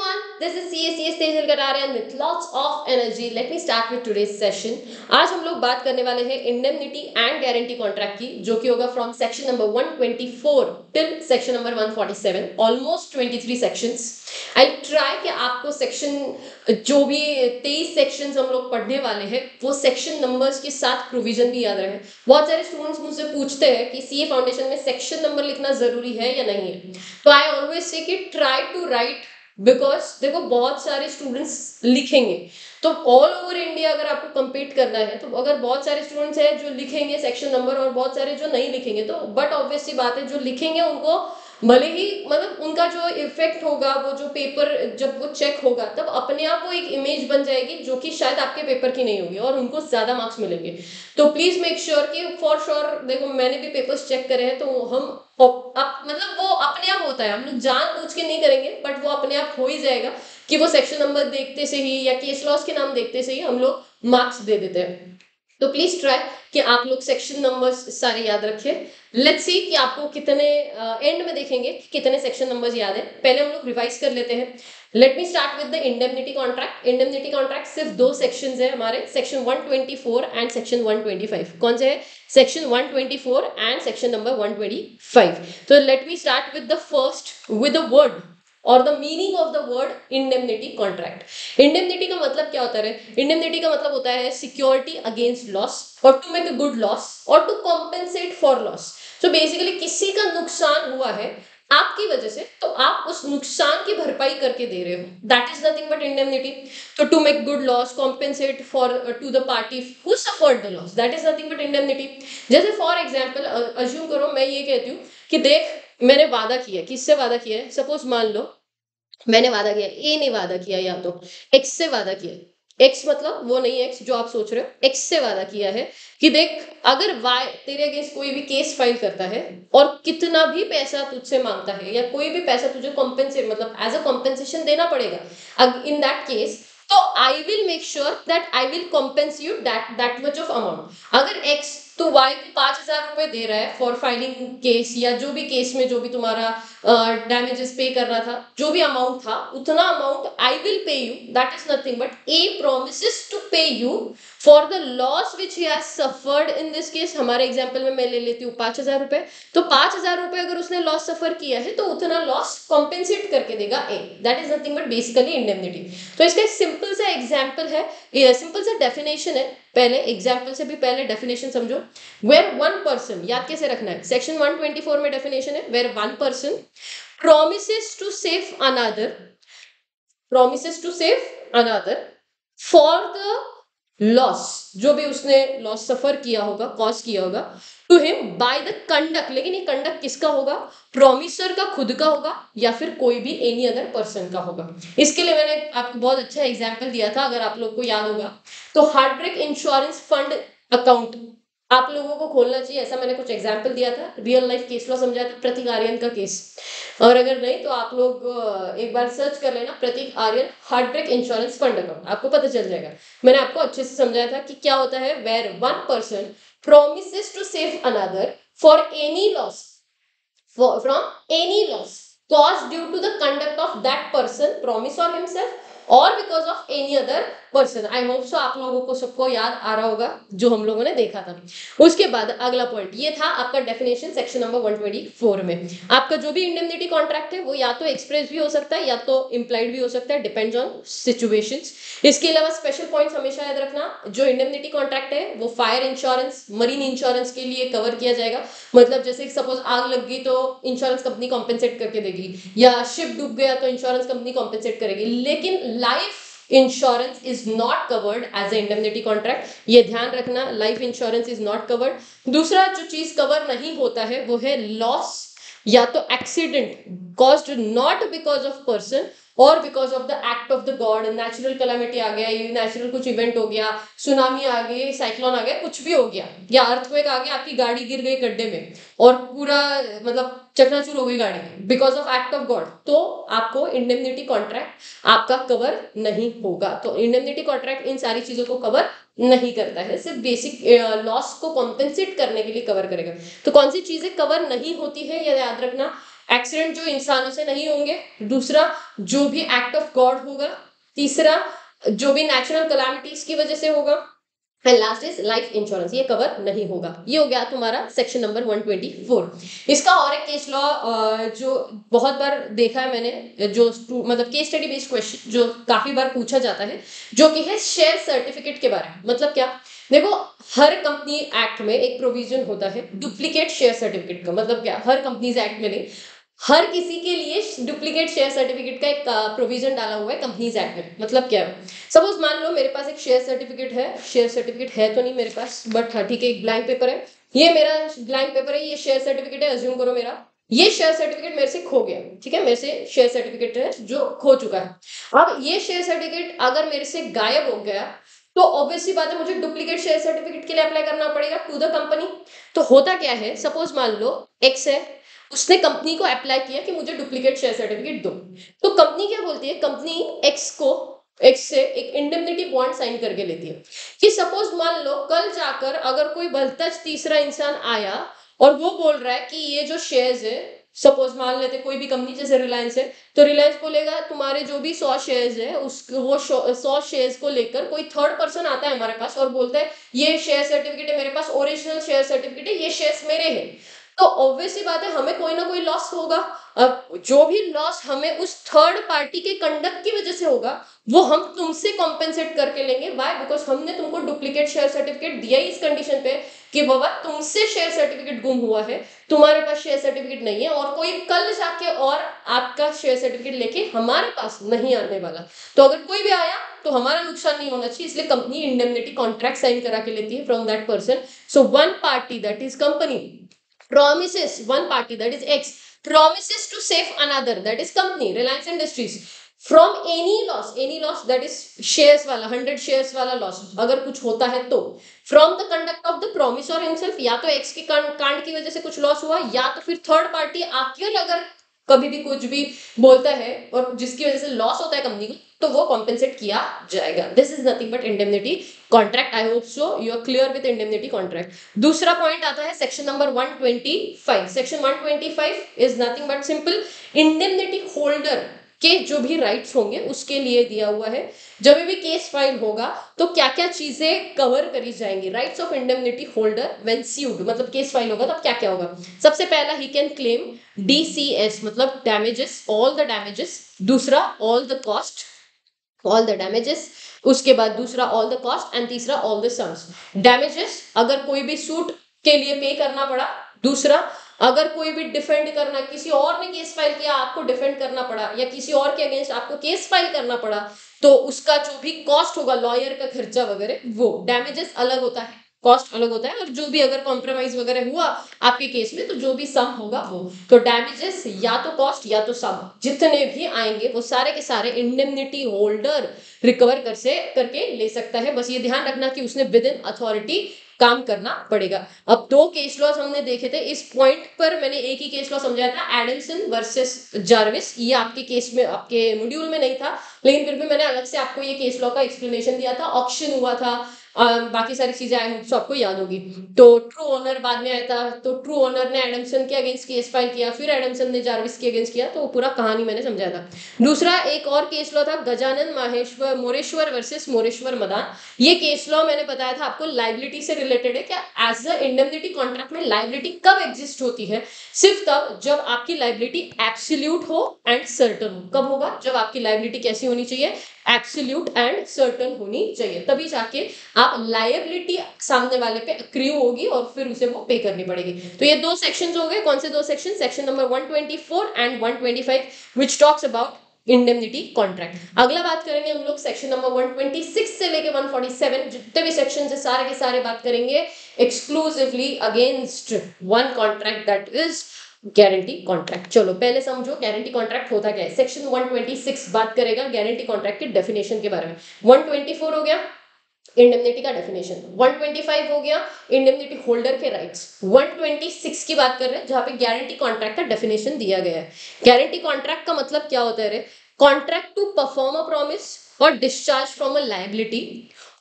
everyone, this is CACS Tejal Katarian with lots of energy. Let me start with today's session. आज हम लोग बात करने वाले हैं इंडेमनिटी एंड गारंटी कॉन्ट्रैक्ट की, जो कि होगा from section number 124 till section number 147, almost 23 sections. I try कि आपको सेक्शन जो भी 23 सेक्शंस हम लोग पढ़ने वाले हैं वो सेक्शन नंबर्स के साथ प्रोविजन भी याद रहे. बहुत सारे स्टूडेंट्स मुझसे पूछते हैं कि सीए फाउंडेशन में सेक्शन नंबर लिखना जरूरी है या नहीं है. तो आई ऑलवेज से कि ट्राई टू राइट, बिकॉज देखो बहुत सारे स्टूडेंट्स लिखेंगे तो ऑल ओवर इंडिया अगर आपको compete करना है तो अगर बहुत सारे स्टूडेंट्स हैं जो लिखेंगे सेक्शन नंबर और बहुत सारे जो नहीं लिखेंगे, तो बट ऑब्वियसली बात है जो लिखेंगे उनको भले ही मतलब उनका जो इफेक्ट होगा, वो जो पेपर जब वो चेक होगा तब अपने आप वो एक इमेज बन जाएगी जो कि शायद आपके पेपर की नहीं होगी और उनको ज्यादा मार्क्स मिलेंगे. तो प्लीज मेक श्योर कि फॉर श्योर देखो मैंने भी पेपर्स चेक करे हैं तो हम मतलब वो अपने आप होता है, हम लोग जान बूझ के नहीं करेंगे बट वो अपने आप हो ही जाएगा कि वो सेक्शन नंबर देखते से ही या केस लॉस के नाम देखते से ही हम लोग मार्क्स दे देते हैं. तो प्लीज ट्राई कि आप लोग सेक्शन नंबर्स सारे याद रखें. लेट्स सी कि आपको कितने एंड में देखेंगे कि कितने सेक्शन नंबर्स याद है. पहले हम लोग रिवाइज कर लेते हैं. Late me start with the indemnity contract. Indemnity contract सिर्फ दो सेक्शंस है हमारे, सेक्शन 124 एंड सेक्शन 125. कौन से है? Section 124 and section number 125. तो let me start with the first with the word और the meaning of the word indemnity contract. Indemnity का मतलब क्या होता है? इंडेमनिटी का मतलब होता है सिक्योरिटी अगेंस्ट लॉस और to make a good loss और टू कॉम्पेंसेट फॉर लॉस. तो बेसिकली किसी का नुकसान हुआ है आपकी वजह से तो आप उस नुकसान की भरपाई करके दे रहे हो. That is nothing but indemnity. तो to make good loss, compensate for to the party who suffered the loss, that is nothing but indemnity. जैसे फॉर एग्जांपल अज्यूम करो मैं ये कहती हूँ कि देख मैंने वादा किया, किससे वादा किया है? सपोज मान लो मैंने वादा किया, ए ने वादा किया या तो एक्स से वादा किया. एक्स मतलब वो नहीं एक्स जो आप सोच रहे हो, एक्स से वादा किया है कि देख अगर वाई तेरे अगेंस्ट कोई भी केस फाइल करता है और कितना भी पैसा तुझसे मांगता है या कोई भी पैसा तुझे कॉम्पेंसेट मतलब एज अ कॉम्पेंसेशन देना पड़ेगा इन दैट केस, तो I will make sure that I will compensate that much of amount. अगर एक्स तो वाई को 5,000 रुपए दे रहा है फॉर फाइलिंग केस या जो भी केस में जो भी तुम्हारा डैमेजेस पे करना था, जो भी अमाउंट था उतना amount I will pay you. That is nothing but a promises to pay you for the loss which he has suffered. In this case हमारे एग्जांपल में मैं ले लेती हूँ 5,000 रुपए. तो 5,000 रुपए अगर उसने लॉस सफर किया है तो उतना लॉस कॉम्पेंसेट करके देगा A. That is nothing but basically indemnity. तो इसका एक सिंपल सा एग्जाम्पल है, सिंपल सा डेफिनेशन है. पहले एग्जाम्पल से भी पहले डेफिनेशन समझो. वेयर वन पर्सन, याद कैसे रखना है, सेक्शन 124 में डेफिनेशन है, where one person promises to save another, promises to save another for the loss, जो भी उसने लॉस सफर किया होगा, कॉज किया होगा, to him by the conduct. लेकिन ये कंडक्ट किसका होगा? प्रोमिसर का खुद का होगा या फिर कोई भी एनी अदर पर्सन का होगा. इसके लिए मैंने आपको बहुत अच्छा एग्जांपल दिया था, अगर आप लोग को याद होगा तो हार्टब्रेक इंश्योरेंस फंड अकाउंट आप लोगों को खोलना चाहिए, ऐसा मैंने कुछ एग्जांपल दिया था. रियल लाइफ केस लॉ समझाया था, प्रतीक आर्यन का केस. और अगर नहीं तो आप लोग एक बार सर्च कर लेना Prateek Aryan heartbreak insurance fund account, आपको पता चल जाएगा. मैंने आपको अच्छे से समझाया था कि क्या होता है. Where one person promises to save another for any loss, from any loss caused due to the conduct of that person, promise or himself or because of any other person. I hope सो आप लोगों को सबको याद आ रहा होगा जो हम लोगों ने देखा था. उसके बाद अगला पॉइंट ये था आपका डेफिनेशन सेक्शन नंबर 124 में. आपका जो भी इंडेमनिटी कॉन्ट्रैक्ट है वो या तो एक्सप्रेस भी हो सकता है या तो इम्प्लाइड भी हो सकता है, डिपेंड्स ऑन सिचुएशंस. इसके अलावा स्पेशल पॉइंट्स हमेशा याद रखना, जो इंडेमनिटी कॉन्ट्रैक्ट है वो फायर इंश्योरेंस, मरीन इंश्योरेंस के लिए कवर किया जाएगा. मतलब जैसे सपोज आग लग गई तो इंश्योरेंस कंपनी कॉम्पेंसेट करके देगी, या शिप डूब गया तो इंश्योरेंस कंपनी कॉम्पेंसेट करेगी. लेकिन life insurance is not covered as a indemnity contract. ये ध्यान रखना, life insurance is not covered. दूसरा जो चीज कवर नहीं होता है वो है लॉस या तो accident caused not because of person और because of the act of the God. Natural calamity आ गया, नेचुरल कुछ इवेंट हो गया, सुनामी आ गई, साइक्लोन आ गया, कुछ भी हो गया, या अर्थक्वेक आ गया, आपकी गाड़ी गिर गई गड्ढे में और पूरा मतलब चकनाचूर हो गई गाड़ी because of act of God, तो आपको इंडेमनिटी कॉन्ट्रैक्ट आपका कवर नहीं होगा. तो इंडेमनिटी कॉन्ट्रैक्ट इन सारी चीजों को कवर नहीं करता है, सिर्फ बेसिक लॉस को कॉम्पेंसेट करने के लिए कवर करेगा. तो कौन सी चीजें कवर नहीं होती है ये याद रखना. एक्सीडेंट जो इंसानों से नहीं होंगे, दूसरा जो भी एक्ट ऑफ गॉड होगा, तीसरा जो भी नेचुरल कलामिटीज की वजह से होगा, and last is life insurance, ये कवर नहीं होगा। ये हो गया तुम्हारा सेक्शन नंबर 124। इसका और एक केस लॉ जो बहुत बार देखा है मैंने, जो मतलब केस स्टडी बेस्ड क्वेश्चन जो काफी बार पूछा जाता है, जो कि है शेयर सर्टिफिकेट के बारे में। मतलब क्या, देखो हर कंपनी एक्ट में एक प्रोविजन होता है डुप्लीकेट शेयर सर्टिफिकेट का। मतलब क्या, हर कंपनीज एक्ट में नहीं, हर किसी के लिए डुप्लीकेट शेयर सर्टिफिकेट का एक प्रोविजन डाला हुआ है कंपनीज एक्ट में। मतलब क्या, सपोज मान लो मेरे पास एक शेयर सर्टिफिकेट है, शेयर सर्टिफिकेट है तो नहीं मेरे पास, बट हाँ ठीक है, एक ब्लैंक पेपर है, ये मेरा ब्लैंक पेपर है, ये शेयर सर्टिफिकेट है, अज्यूम करो मेरा ये शेयर सर्टिफिकेट मेरे से खो गया, ठीक है, मेरे से शेयर सर्टिफिकेट है जो खो चुका है। अब ये शेयर सर्टिफिकेट अगर मेरे से गायब हो गया तो ऑब्वियसली बात है, मुझे डुप्लीकेट शेयर सर्टिफिकेट के लिए अप्लाई करना पड़ेगा टू द कंपनी। तो होता क्या है, सपोज मान लो एक्स है, उसने कंपनी को अप्लाई किया कि मुझे डुप्लीकेट शेयर सर्टिफिकेट दो, तो कंपनी क्या बोलती है, कंपनी एक्स से एक इंडेमनिटी बॉन्ड साइन करके लेती है कि सपोज मान लो कल जाकर अगर कोई भलतज तीसरा इंसान आया और वो बोल रहा है कि ये जो शेयर्स है, सपोज मान लेते कोई भी कंपनी जैसे रिलायंस है, तो रिलायंस बोलेगा तुम्हारे जो भी 100 शेयर्स है उस वो 100 शेयर्स को लेकर कोई थर्ड पर्सन आता है हमारे पास और बोलता है ये शेयर सर्टिफिकेट है मेरे पास, ओरिजिनल शेयर सर्टिफिकेट है, ये शेयर्स मेरे हैं, तो ऑब्वियसली बात है हमें कोई ना कोई लॉस होगा। अब जो भी लॉस हमें उस थर्ड पार्टी के कंडक्ट की वजह से होगा वो हम तुमसे कॉम्पेंसेट करके लेंगे। व्हाई? बिकॉज हमने तुमको डुप्लीकेट शेयर सर्टिफिकेट दिया ही इस कंडीशन पे कि बाबा तुमसे शेयर सर्टिफिकेट गुम हुआ है, तुम्हारे पास शेयर सर्टिफिकेट नहीं है और कोई कल जाके और आपका शेयर सर्टिफिकेट लेके हमारे पास नहीं आने वाला। तो अगर कोई भी आया तो हमारा नुकसान नहीं होना चाहिए, इसलिए कंपनी इंडेमनिटी कॉन्ट्रैक्ट साइन करा के लेती है from that person. So one party that is company promises, one party that is X promises to save another that is company Reliance Industries from any loss that is shares वाला 100 shares वाला loss अगर कुछ होता है तो from the conduct of the promisor himself, या तो X के कांड की वजह से कुछ लॉस हुआ, या तो फिर थर्ड पार्टी आके अगर कभी भी कुछ भी बोलता है और जिसकी वजह से लॉस होता है कंपनी को, तो वो कॉम्पेंसेट किया जाएगा। This is nothing but indemnity contract. I hope so you are clear with indemnity contract. दूसरा पॉइंट आता है section number 125। Section 125 is nothing but simple indemnity holder के जो भी राइट्स होंगे उसके लिए दिया हुआ है। जब भी केस फाइल होगा तो क्या क्या चीजें कवर करी जाएंगी, rights of indemnity holder when sued, मतलब केस फाइल होगा तब क्या क्या होगा। सबसे पहला ही कैन क्लेम DCS मतलब डैमेजेस, ऑल द डैमेजेस। दूसरा all the cost, all the damages. उसके बाद दूसरा ऑल द कॉस्ट एंड तीसरा ऑल द सम्स। डैमेजेस अगर कोई भी सूट के लिए पे करना पड़ा, दूसरा अगर कोई भी डिफेंड करना, किसी और ने केस फाइल किया आपको डिफेंड करना पड़ा, या किसी और के अगेंस्ट आपको केस फाइल करना पड़ा तो उसका जो भी कॉस्ट होगा, लॉयर का खर्चा वगैरह, वो डैमेजेस अलग होता है, कॉस्ट अलग होता है। और जो भी अगर कॉम्प्रोमाइज वगैरह हुआ आपके केस में तो जो भी सम होगा वो, तो डैमेजेस या तो कॉस्ट या तो सम जितने भी आएंगे वो सारे के सारे इंडेमनिटी होल्डर रिकवर करके ले सकता है। बस ये ध्यान रखना कि उसने विद इन अथॉरिटी काम करना पड़ेगा। अब दो केस लॉज हमने देखे थे, इस पॉइंट पर मैंने एक ही केस लॉ समझाया था, एडमसन वर्सेस जार्विस। ये आपके केस में आपके मॉड्यूल में नहीं था, लेकिन फिर भी मैंने अलग से आपको ये केस लॉ का एक्सप्लेनेशन दिया था। ऑक्शन हुआ था, बाकी सारी चीजें आई होप आपको याद होगी। तो ट्रू ओनर बाद में आया था, तो ट्रू ओनर ने एडमसन के अगेंस्ट केस फाइल किया, फिर एडमसन ने जार्विस के अगेंस्ट किया, तो वो पूरा कहानी मैंने समझाया था। दूसरा एक और केस लॉ था गजानन मोरेश्वर वर्सेस मोरेश्वर मदान। ये केस लॉ मैंने बताया था आपको लाइबिलिटी से रिलेटेड है। क्या एज अ इंडेमनिटी कॉन्ट्रैक्ट में लाइबिलिटी कब एग्जिस्ट होती है? सिर्फ तब जब आपकी लाइबिलिटी एब्सोल्यूट हो एंड सर्टन हो। कब होगा? जब आपकी लाइबिलिटी कैसी होनी चाहिए? एब्सोल्यूट एंड सर्टन होनी चाहिए, तभी जाके आप लायबिलिटी सामने वाले पे अक्रियू होगी और फिर उसे वो पे करनी पड़ेगी। तो ये दो सेक्शंस हो गए। कौन से दो section? Section number 124 and 125 which talks about indemnity contract. अगला बात करेंगे हम लोग सेक्शन नंबर 126 से लेके 147, जितने भी सेक्शन है सारे के सारे बात करेंगे exclusively against one contract that is guarantee contract. चलो पहले समझो गारंटी कॉन्ट्रैक्ट होता क्या है। सेक्शन 126 बात करेगा गारंटी कॉन्ट्रैक्ट की डेफिनेशन के बारे में। 124 हो गया इंडेमनिटी का डेफिनेशन, 125 हो गया इंडेमनिटी होल्डर के राइट्स, 126 की बात कर रहे हैं जहां पे गारंटी कॉन्ट्रैक्ट का डेफिनेशन दिया गया है। गारंटी कॉन्ट्रैक्ट का मतलब क्या होता है रे? Contract to perform a promise और discharge from a liability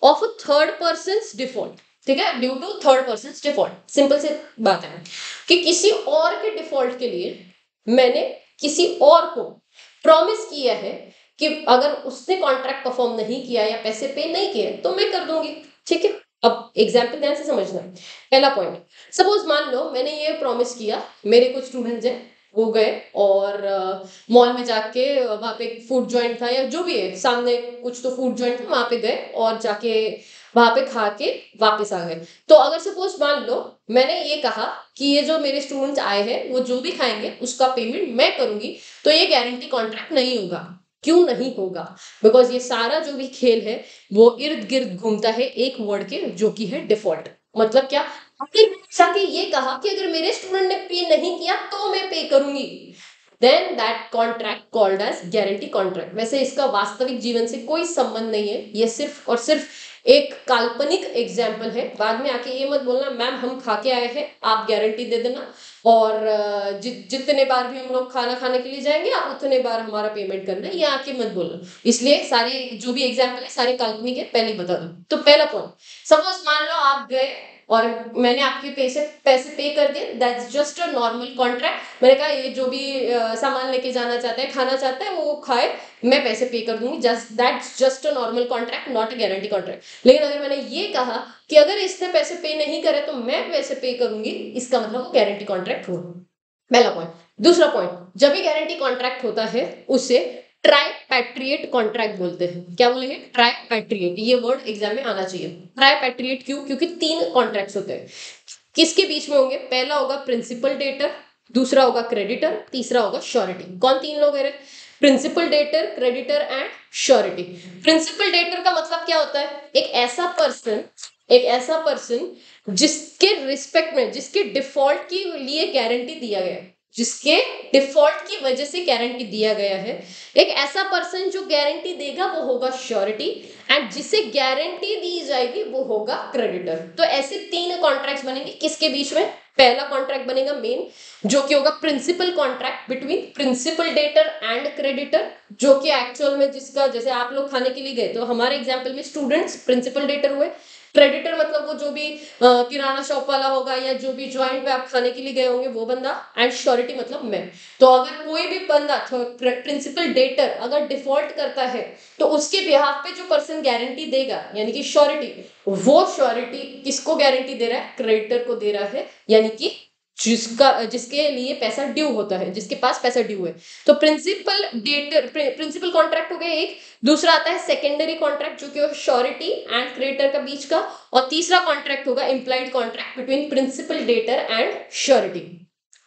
of a third persons default, ठीक है, due to third persons default. Simple सी बात है कि किसी और के डिफॉल्ट के लिए मैंने किसी और को प्रॉमिस किया है कि अगर उसने कॉन्ट्रैक्ट परफॉर्म नहीं किया या पैसे पे नहीं किए तो मैं कर दूंगी। ठीक है, अब एग्जाम्पल ध्यान से समझना। पहला पॉइंट, सपोज मान लो मैंने ये प्रॉमिस किया, मेरे कुछ स्टूडेंट्स हैं वो गए और मॉल में जाके वहां पे फूड जॉइंट था या जो भी है सामने कुछ तो फूड जॉइंट था, वहां पे गए और जाके वहां पे खा के वापस आ गए। तो अगर सपोज मान लो मैंने ये कहा कि ये जो मेरे स्टूडेंट्स आए हैं वो जो भी खाएंगे उसका पेमेंट मैं करूंगी, तो ये गारंटी कॉन्ट्रैक्ट नहीं होगा। क्यों नहीं होगा? बिकॉज ये सारा जो भी खेल है वो इर्द गिर्द घूमता है एक वर्ड के, जो कि है डिफॉल्ट। मतलब क्या? जाके ये कहा कि अगर मेरे स्टूडेंट ने पे नहीं किया तो मैं पे करूंगी, then that contract called as guarantee contract. वैसे इसका वास्तविक जीवन से कोई संबंध नहीं है, ये सिर्फ और सिर्फ एक काल्पनिक एग्जाम्पल है। बाद में आके ये मत बोलना मैम हम खा के आए हैं आप गारंटी दे देना, और जितने बार भी हम लोग खाना खाने के लिए जाएंगे आप उतने बार हमारा पेमेंट करना, ये आके मत बोलना। इसलिए सारे जो भी एग्जाम्पल है सारे काल्पनिक है, पहले ही बता दो। तो पहला पॉइंट, सपोज मान लो आप गए और मैंने आपके पैसे पे कर दिए, that's just a normal contract. मैंने कहा ये जो भी सामान लेके जाना चाहता है खाना चाहता है वो खाए, मैं पैसे पे कर दूंगी, just that's just a normal contract, not a guarantee contract. लेकिन अगर मैंने ये कहा कि अगर इसने पैसे पे नहीं करे तो मैं पैसे पे करूंगी, इसका मतलब वो गारंटी कॉन्ट्रैक्ट हुआ। पहला पॉइंट। दूसरा पॉइंट, जब भी गारंटी कॉन्ट्रैक्ट होता है उसे ट्राइपैट्रिएट कॉन्ट्रैक्ट बोलते हैं। क्या बोलेंगे? ट्राइपैट्रिएट, ये वर्ड एग्जाम में आना चाहिए। ट्राइपैट्रिएट क्यों? क्योंकि तीन कॉन्ट्रैक्ट्स होते हैं। किसके बीच में होंगे? पहला होगा प्रिंसिपल डेटर, दूसरा होगा क्रेडिटर, तीसरा होगा श्योरिटी। कौन तीन लोग है? Principal debtor, creditor and surety. Principal debtor का मतलब क्या होता है? एक ऐसा पर्सन जिसके रिस्पेक्ट में, जिसके डिफॉल्ट के लिए गारंटी दिया गया है, जिसके डिफॉल्ट की वजह से गारंटी दिया गया है। एक ऐसा पर्सन जो गारंटी देगा वो होगा श्योरिटी, एंड जिसे गारंटी दी जाएगी वो होगा क्रेडिटर। तो ऐसे तीन कॉन्ट्रैक्ट्स बनेंगे किसके बीच में? पहला कॉन्ट्रैक्ट बनेगा मेन, जो कि होगा principal contract between principal debtor and creditor, जो कि एक्चुअल में जिसका, जैसे आप लोग खाने के लिए गए तो हमारे एग्जाम्पल में स्टूडेंट्स प्रिंसिपल डेटर हुए। क्रेडिटर मतलब वो जो भी किराना शॉप वाला होगा या जो भी ज्वाइंट पे आप खाने के लिए गए होंगे वो बंदा, एंड श्योरिटी मतलब मैं। तो अगर कोई भी बंदा प्रिंसिपल डेटर अगर डिफॉल्ट करता है तो उसके बिहाफ पे जो पर्सन गारंटी देगा यानी कि श्योरिटी, वो श्योरिटी किसको गारंटी दे रहा है? क्रेडिटर को दे रहा है, यानी कि जिसके लिए पैसा ड्यू होता है, जिसके पास पैसा ड्यू है। तो प्रिंसिपल कॉन्ट्रैक्ट हो गया एक। दूसरा आता है सेकेंडरी कॉन्ट्रैक्ट, जो कि श्योरिटी एंड क्रेडिटर का बीच का। और तीसरा कॉन्ट्रैक्ट होगा implied contract between principal debtor and surety.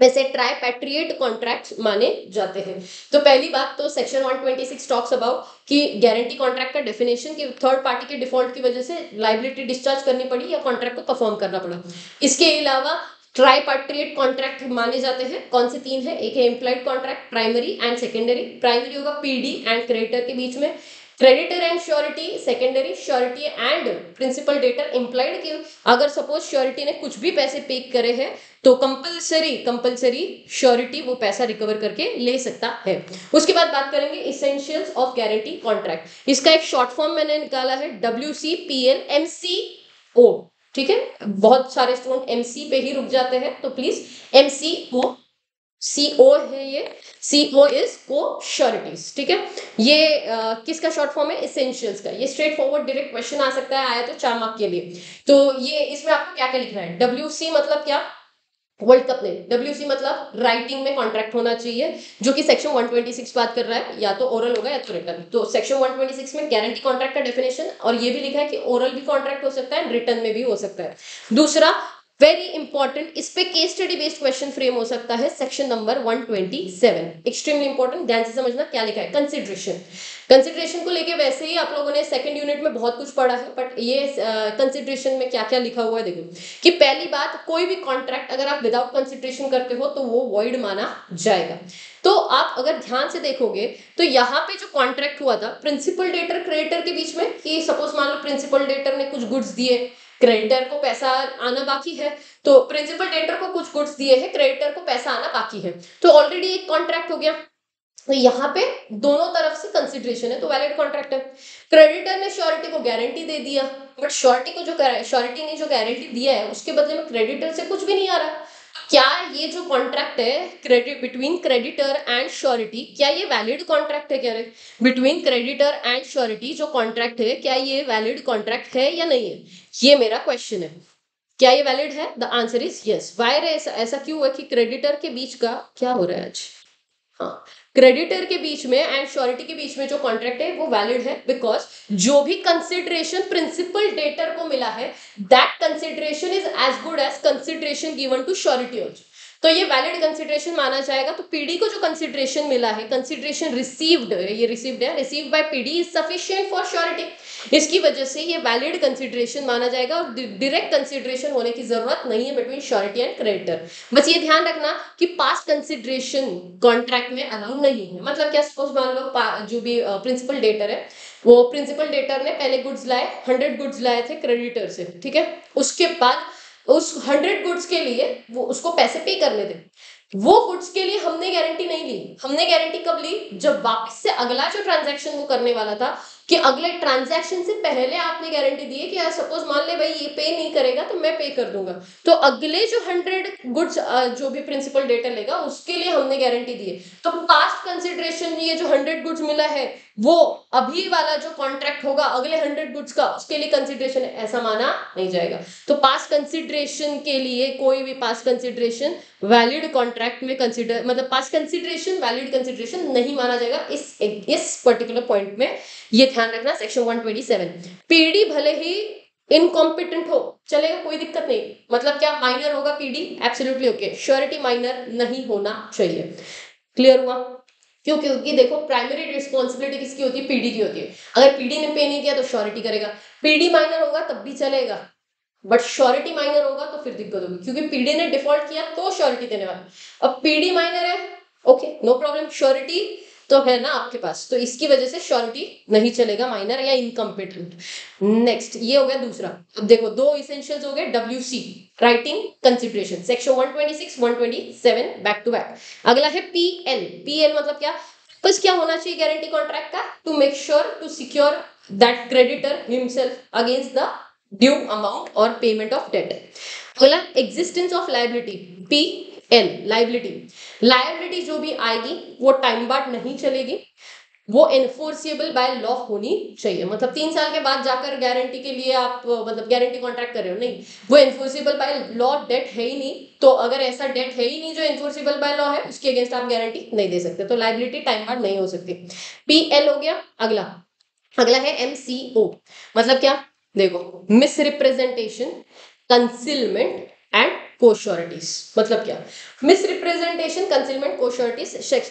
वैसे ट्राइपैट्रिएट कॉन्ट्रैक्ट्स माने जाते हैं। तो पहली बात तो सेक्शन 126 टॉक्स अबाउट कि गारंटी कॉन्ट्रैक्ट का डेफिनेशन कि थर्ड पार्टी के डिफॉल्ट की वजह से लायबिलिटी डिस्चार्ज करनी पड़ी या कॉन्ट्रैक्ट को परफॉर्म करना पड़ा। इसके अलावा ट्राइपैट्रिएट कॉन्ट्रैक्ट माने जाते हैं। कौन से तीन है? एक है implied contract, primary and secondary. Primary होगा पीडी एंड क्रेडिटर के बीच में, creditor and surety secondary, surety and principal debtor implied. कि अगर सपोज श्योरिटी ने कुछ भी पैसे पे करे हैं तो कंपलसरी श्योरिटी वो पैसा रिकवर करके ले सकता है। उसके बाद बात करेंगे इसेंशियल्स ऑफ गारंटी कॉन्ट्रैक्ट। इसका एक शॉर्ट फॉर्म मैंने निकाला है WCPL MCO। ठीक है, बहुत सारे स्टूडेंट MC पे ही रुक जाते हैं तो प्लीज MCO, CO है ये, CO इज को श्योरिटीज। ठीक है, ये किसका शॉर्ट फॉर्म है? इसेंशियल्स का। ये स्ट्रेट फॉरवर्ड डायरेक्ट क्वेश्चन आ सकता है, आया तो 4 मार्क के लिए। तो ये इसमें आपको क्या क्या लिखना है? WC मतलब क्या? वर्ल्ड कप ने। WC मतलब राइटिंग में कॉन्ट्रैक्ट होना चाहिए, जो कि सेक्शन 126 बात कर रहा है, या तो ओरल होगा या तो रिटर्न। तो सेक्शन 126 में गारंटी कॉन्ट्रैक्ट का डेफिनेशन, और ये भी लिखा है कि ओरल भी कॉन्ट्रैक्ट हो सकता है, रिटर्न में भी हो सकता है। दूसरा वेरी इंपॉर्टेंट, इस पे case study based question frame हो सकता है, सेक्शन नंबर 127। एक्सट्रीमली इंपॉर्टेंट, ध्यान से समझना क्या लिखा है। कंसिडरेशन, कंसिडरेशन को लेके वैसे ही आप लोगों ने सेकंड यूनिट में बहुत कुछ पढ़ा है, बट ये कंसिडरेशन में क्या क्या लिखा हुआ है देखो। कि पहली बात, कोई भी कॉन्ट्रैक्ट अगर आप विदाउट कंसिडरेशन करते हो तो वो वॉइड माना जाएगा। तो आप अगर ध्यान से देखोगे तो यहाँ पे जो कॉन्ट्रैक्ट हुआ था प्रिंसिपल डेटर क्रेडिटर के बीच में, कि सपोज मान लो प्रिंसिपल डेटर ने कुछ गुड्स दिए, क्रेडिटर को पैसा आना बाकी है, तो प्रिंसिपल डेटर को कुछ गुड्स दिए हैं, क्रेडिटर को पैसा आना बाकी है, तो ऑलरेडी एक कॉन्ट्रैक्ट हो गया। तो यहाँ पे दोनों तरफ से कंसिडरेशन है तो वैलिड कॉन्ट्रैक्ट है। क्रेडिटर ने श्योरिटी को गारंटी दे दिया, बट श्योरिटी ने जो गारंटी दिया है उसके बदले में क्रेडिटर से कुछ भी नहीं आ रहा, क्या ये जो कॉन्ट्रैक्ट है credit between creditor and surety, क्या ये वैलिड कॉन्ट्रैक्ट है? क्या है बिटवीन क्रेडिटर एंड श्योरिटी जो कॉन्ट्रैक्ट है, क्या ये वैलिड कॉन्ट्रैक्ट है या नहीं है? ये मेरा क्वेश्चन है। क्या ये वैलिड है? The answer is yes. Why ऐसा क्यों हुआ कि क्रेडिटर के बीच का क्या हो रहा है आज? हाँ, क्रेडिटर के बीच में एंड श्योरिटी के बीच में जो कॉन्ट्रैक्ट है वो वैलिड है, बिकॉज जो भी कंसिडरेशन प्रिंसिपल डेटर को मिला है that consideration is as good as consideration given to surety also. तो ये वैलिड कंसिडरेशन माना जाएगा। तो पीडी को जो कंसिडरेशन मिला है, कंसिडरेशन रिसीव्ड, ये रिसीव्ड है, received by PD is sufficient for surety. इसकी वजह से ये वैलिड कंसिडरेशन माना जाएगा और डायरेक्ट कंसिडरेशन होने की जरूरत नहीं है बिटवीन श्योरिटी एंड क्रेडिटर। बस ये ध्यान रखना कि पास्ट कंसिडरेशन कॉन्ट्रैक्ट में अलाउ नहीं है। मतलब क्या, सपोज मान लो जो भी प्रिंसिपल डेटर है, वो प्रिंसिपल डेटर ने पहले गुड्स लाए, 100 गुड्स लाए थे क्रेडिटर से, ठीक है। उसके बाद उस 100 गुड्स के लिए वो उसको पैसे पे करने थे। वो गुड्स के लिए हमने गारंटी नहीं ली। हमने गारंटी कब ली? जब वापस से अगला जो ट्रांजैक्शन वो करने वाला था, कि अगले ट्रांजैक्शन से पहले आपने गारंटी दी है कि यार सपोज मान ले भाई ये पे नहीं करेगा तो मैं पे कर दूंगा। तो अगले जो 100 गुड्स जो भी प्रिंसिपल डेटर लेगा उसके लिए हमने गारंटी दी है। तो पास्ट कंसिडरेशन ये जो 100 गुड्स मिला है वो अभी वाला जो कॉन्ट्रैक्ट होगा अगले 100 गुड्स का, उसके लिए कंसिडरेशन ऐसा माना नहीं जाएगा। तो पास्ट कंसिडरेशन के लिए कोई भी पास्ट कंसिडरेशन वैलिड कॉन्ट्रैक्ट में कंसिडर, मतलब पास्ट कंसिडरेशन वैलिड कंसिडरेशन नहीं माना जाएगा इस पर्टिकुलर पॉइंट में। ये ध्यान रखना। सेक्शन 127, पीडी भले ही इनकॉम्पिटेंट हो चलेगा, कोई दिक्कत नहीं। मतलब क्या, माइनर होगा PD, absolutely okay. Surety minor नहीं होना चाहिए। क्लियर हुआ? क्यों? क्योंकि देखो प्राइमरी रिस्पॉन्सिबिलिटी किसकी होती है? पीडी की होती है। अगर पीडी ने पे नहीं किया तो श्योरिटी करेगा। पीडी माइनर होगा तब भी चलेगा, बट श्योरिटी माइनर होगा तो फिर दिक्कत होगी, क्योंकि पीडी ने डिफॉल्ट किया तो श्योरिटी देने वाला। अब पीडी माइनर है, ओके नो प्रॉब्लम, श्योरिटी तो है ना आपके पास, तो इसकी वजह से श्योरिटी नहीं चलेगा, माइनर या इनकम्पिटेंट। नेक्स्ट ये हो गया दूसरा। अब देखो दो इसेंशियल्स हो गए, WC writing consideration, section 126 127 back to back. अगला है पीएल। पीएल मतलब क्या? बस क्या होना चाहिए गारंटी कॉन्ट्रैक्ट का? To make sure to secure that creditor himself against the due amount और पेमेंट ऑफ डेट। अगला existence of liability, P L liability. Liability जो भी आएगी वो टाइम बार्ड नहीं चलेगी, वो एनफोर्सिएबल बाय लॉ होनी चाहिए। मतलब 3 साल के बाद जाकर गारंटी के लिए आप मतलब गारंटी कॉन्ट्रैक्ट कर रहे हो, नहीं, वो एनफोर्सिबल बाय लॉ डेट है ही नहीं। तो अगर ऐसा डेट है ही नहीं जो एनफोर्सिबल बाय लॉ है, उसके अगेंस्ट आप गारंटी नहीं दे सकते, तो लायबिलिटी टाइम बार्ड नहीं हो सकती। पीएल हो गया। अगला अगला है एमसीओ। मतलब क्या? देखो, मिसरिप्रेजेंटेशन, कंसीलमेंट एंड कोश्योरिटीज। मतलब क्या? Misrepresentation, concealment, cosureties,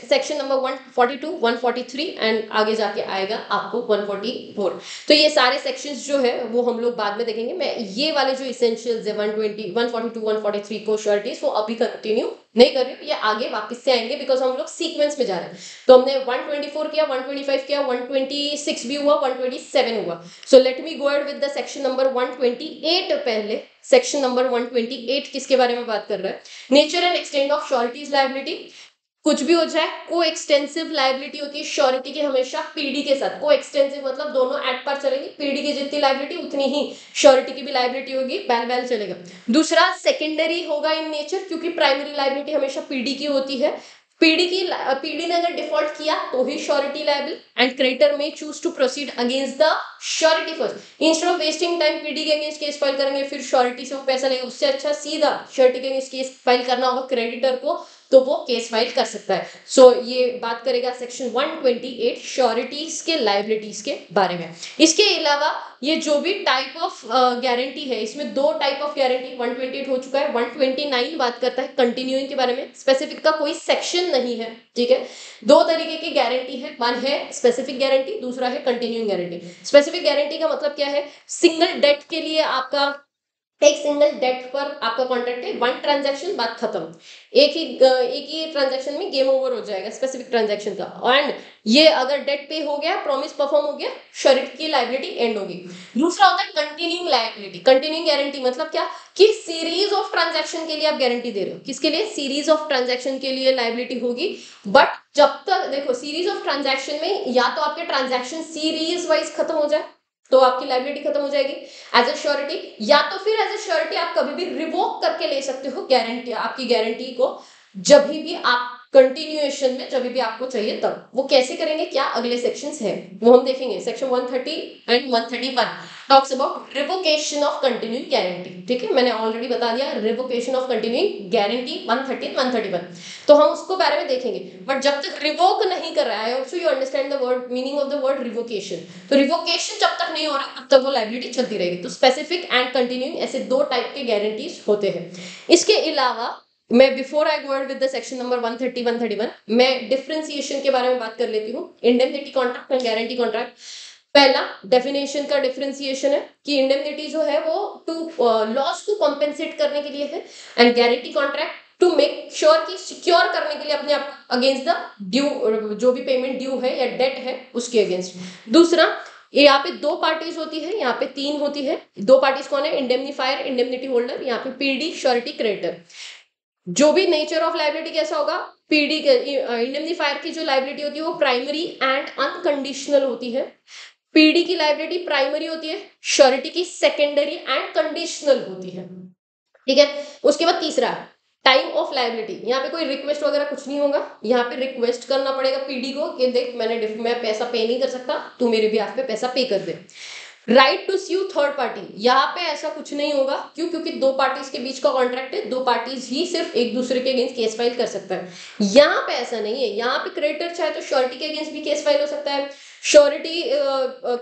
section number 142 143 and आगे जाके आएगा आपको 144। तो ये सारे सेक्शंस जो है वो हम लोग बाद में देखेंगे। मैं ये वाले जो इसेंशियल्स है 120 142 143 कोश्योरिटीज वो अभी कंटिन्यू नहीं कर रही हूँ, ये आगे वापस से आएंगे बिकॉज हम लोग सीक्वेंस में जा रहे हैं। तो हमने 124 किया, 125 किया, 126 भी हुआ, 127 हुआ। So let me go ahead with the section number 128। पहले सेक्शन नंबर 128 किसके बारे में बात कर रहा है? Nature and extent of sureties liability. कुछ भी हो जाए, को एक्सटेंसिव लायबिलिटी होती है श्योरिटी की हमेशा पीडी के साथ। को एक्सटेंसिव मतलब दोनों एट पार चलेंगे, पीडी की जितनी लायबिलिटी उतनी ही श्योरिटी की भी लायबिलिटी होगी, बैल बैल चलेगा। दूसरा सेकेंडरी होगा इन नेचर, क्योंकि प्राइमरी लायबिलिटी हमेशा पीडी की होती है। पीडी ने अगर डिफॉल्ट किया तो ही surety liable, and creditor may choose to proceed against the surety first. Instead of wasting time PD के अगेंस्ट केस फाइल करेंगे फिर श्योरिटी से वो पैसा लेगा, उससे अच्छा सीधा श्योरिटी के अगेंस्ट केस फाइल करना होगा क्रेडिटर को, तो वो केस फाइल कर सकता है। सो ये बात करेगा सेक्शन 128 श्योरिटीज के लायबिलिटीज के बारे में। इसके अलावा ये जो भी टाइप ऑफ गारंटी है, इसमें 2 टाइप ऑफ गारंटी, 128 हो चुका है, 129 बात करता है कंटिन्यूइंग के बारे में। स्पेसिफिक का कोई सेक्शन नहीं है, ठीक है। 2 तरीके की गारंटी है, वन है स्पेसिफिक गारंटी, दूसरा है कंटिन्यूइंग गारंटी। स्पेसिफिक गारंटी का मतलब क्या है? सिंगल डेट के लिए आपका एक सिंगल डेट पर आपका कॉन्ट्रैक्ट है, 1 ट्रांजैक्शन, बात खत्म, एक ही ट्रांजैक्शन में गेम ओवर हो जाएगा स्पेसिफिक ट्रांजैक्शन का। एंड ये अगर डेट पे हो गया, प्रॉमिस परफॉर्म हो गया, श्योरिटी की लायबिलिटी एंड होगी। दूसरा होता है कंटिन्यूइंग लायबिलिटी। कंटिन्यूइंग गारंटी मतलब क्या? कि सीरीज ऑफ ट्रांजैक्शन के लिए आप गारंटी दे रहे हो। किसके लिए? सीरीज ऑफ ट्रांजैक्शन के लिए लायबिलिटी होगी, बट जब तक देखो सीरीज ऑफ ट्रांजैक्शन में या तो आपके ट्रांजैक्शन सीरीज वाइज खत्म हो जाए, तो आपकी लाइबिलिटी खत्म हो जाएगी एज ए श्योरिटी, या तो फिर एज ए श्योरिटी आप कभी भी रिवोक करके ले सकते हो गारंटी, आपकी गारंटी को, जब भी आप कंटिन्यूएशन में जब भी आपको चाहिए तब। वो कैसे करेंगे, क्या अगले सेक्शंस है वो हम देखेंगे। Section 130 and 131 talks about revocation of continuing guarantee. ठीक है, मैंने ऑलरेडी बता दिया रिवोकेशन ऑफ कंटिन्यूइंग गारंटी 130 131, तो हम उसको बारे में देखेंगे। बट जब तक रिवोक नहीं कर रहा है, also you understand the word meaning of the word revocation, तो रिवोकेशन जब तक नहीं हो रहा तब तक वो लाइबिलिटी चलती रहेगी। तो स्पेसिफिक एंड कंटिन्यूइंग ऐसे दो टाइप के गारंटीज होते हैं। इसके अलावा मैं before I go with the section number 130 131 मैं डिफरेंशिएशन के बारे में बात कर लेती हूँ। Indemnity contract and guarantee contract, पहला डेफिनेशन का डिफरेंशिएशन है कि इंडेमनिटी जो है वो टू लॉस को कॉम्पेंसेट करने के लिए है, and guarantee contract to make sure कि सिक्योर करने के लिए अपने आप अगेंस्ट द ड्यू, जो भी पेमेंट ड्यू है या डेट है उसके अगेंस्ट। दूसरा, यहाँ पे दो पार्टीज होती है, यहाँ पे तीन होती है। दो पार्टीज कौन है, इंडेमनीफायर, इंडेमनिटी होल्डर, यहाँ पे पीडी, श्योरिटी, क्रेडिटर। जो भी नेचर ऑफ लाइबिलिटी कैसा होगा, पीडी के इंडेमनीफायर की जो लाइबिलिटी होती है वो प्राइमरी एंड अनकंडीशनल होती है। पीडी की लाइबिलिटी प्राइमरी होती है, श्योरिटी की सेकेंडरी एंड कंडीशनल होती है। ठीक है, उसके बाद तीसरा टाइम ऑफ लाइबिलिटी। यहाँ पे कोई रिक्वेस्ट वगैरह कुछ नहीं होगा, यहाँ पे रिक्वेस्ट करना पड़ेगा पीडी को कि देख मैं पैसा पे नहीं कर सकता, तू मेरे ब्याह पे पैसा पे कर दे। Right to sue third party, यहाँ पे ऐसा कुछ नहीं होगा। क्यों? क्योंकि दो पार्टीज के बीच का कॉन्ट्रैक्ट है, दो पार्टीज ही सिर्फ एक दूसरे के अगेंस्ट केस फाइल कर सकता है। यहाँ पे ऐसा नहीं है, यहाँ पे क्रेडिटर चाहे तो श्योरिटी के अगेंस्ट भी केस फाइल हो सकता है। Surety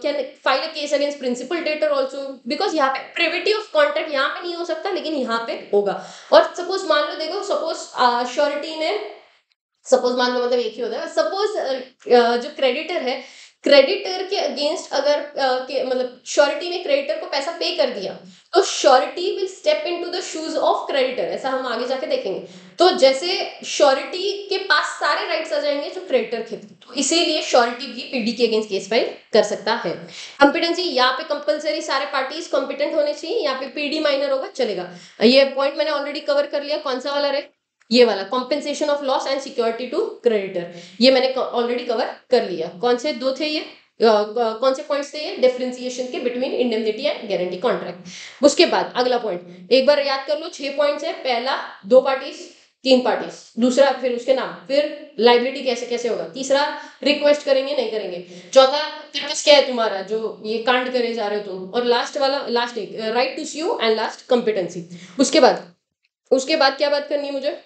can file a case against principal debtor also, because यहाँ पे प्रिविटी ऑफ कॉन्ट्रैक्ट यहाँ पे नहीं हो सकता, लेकिन यहाँ पे होगा। और सपोज मान लो, देखो सपोज श्योरिटी ने, सपोज मान लो मतलब एक ही होता है, सपोज जो क्रेडिटर है, क्रेडिटर के अगेंस्ट अगर मतलब श्योरिटी ने क्रेडिटर को पैसा पे कर दिया, तो surety will step into the shoes of creditor, ऐसा हम आगे जाके देखेंगे। तो जैसे श्योरिटी के पास सारे राइट्स आ जाएंगे जो क्रेडिटर के थे, तो इसीलिए श्योरिटी भी पीडी के अगेंस्ट केस फाइल कर सकता है। कॉम्पिटेंसी, यहाँ पे कंपलसरी सारे पार्टीज कॉम्पिटेंट होने चाहिए, यहाँ पे पीडी माइनर होगा चलेगा। ये पॉइंट मैंने ऑलरेडी कवर कर लिया, कौन सा वाला रहे, ये वाला compensation of loss and security to creditor, ये मैंने ऑलरेडी कवर कर लिया। कौन से दो थे ये, कौन से पॉइंट्स थे ये, डिफरेंशिएशन के between indemnity and guarantee contract. उसके बाद अगला पॉइंट एक बार याद कर लो, 6 पॉइंट्स है। पहला दो पार्टीज, तीन पार्टीज, दूसरा फिर उसके नाम, फिर लाइबिलिटी कैसे कैसे होगा, तीसरा रिक्वेस्ट करेंगे नहीं करेंगे, चौथा पर्पस क्या है तुम्हारा जो ये कांड करे जा रहे हो तुम, और लास्ट वाला, लास्ट एक right to sue and last competency. उसके बाद क्या बात करनी है मुझे,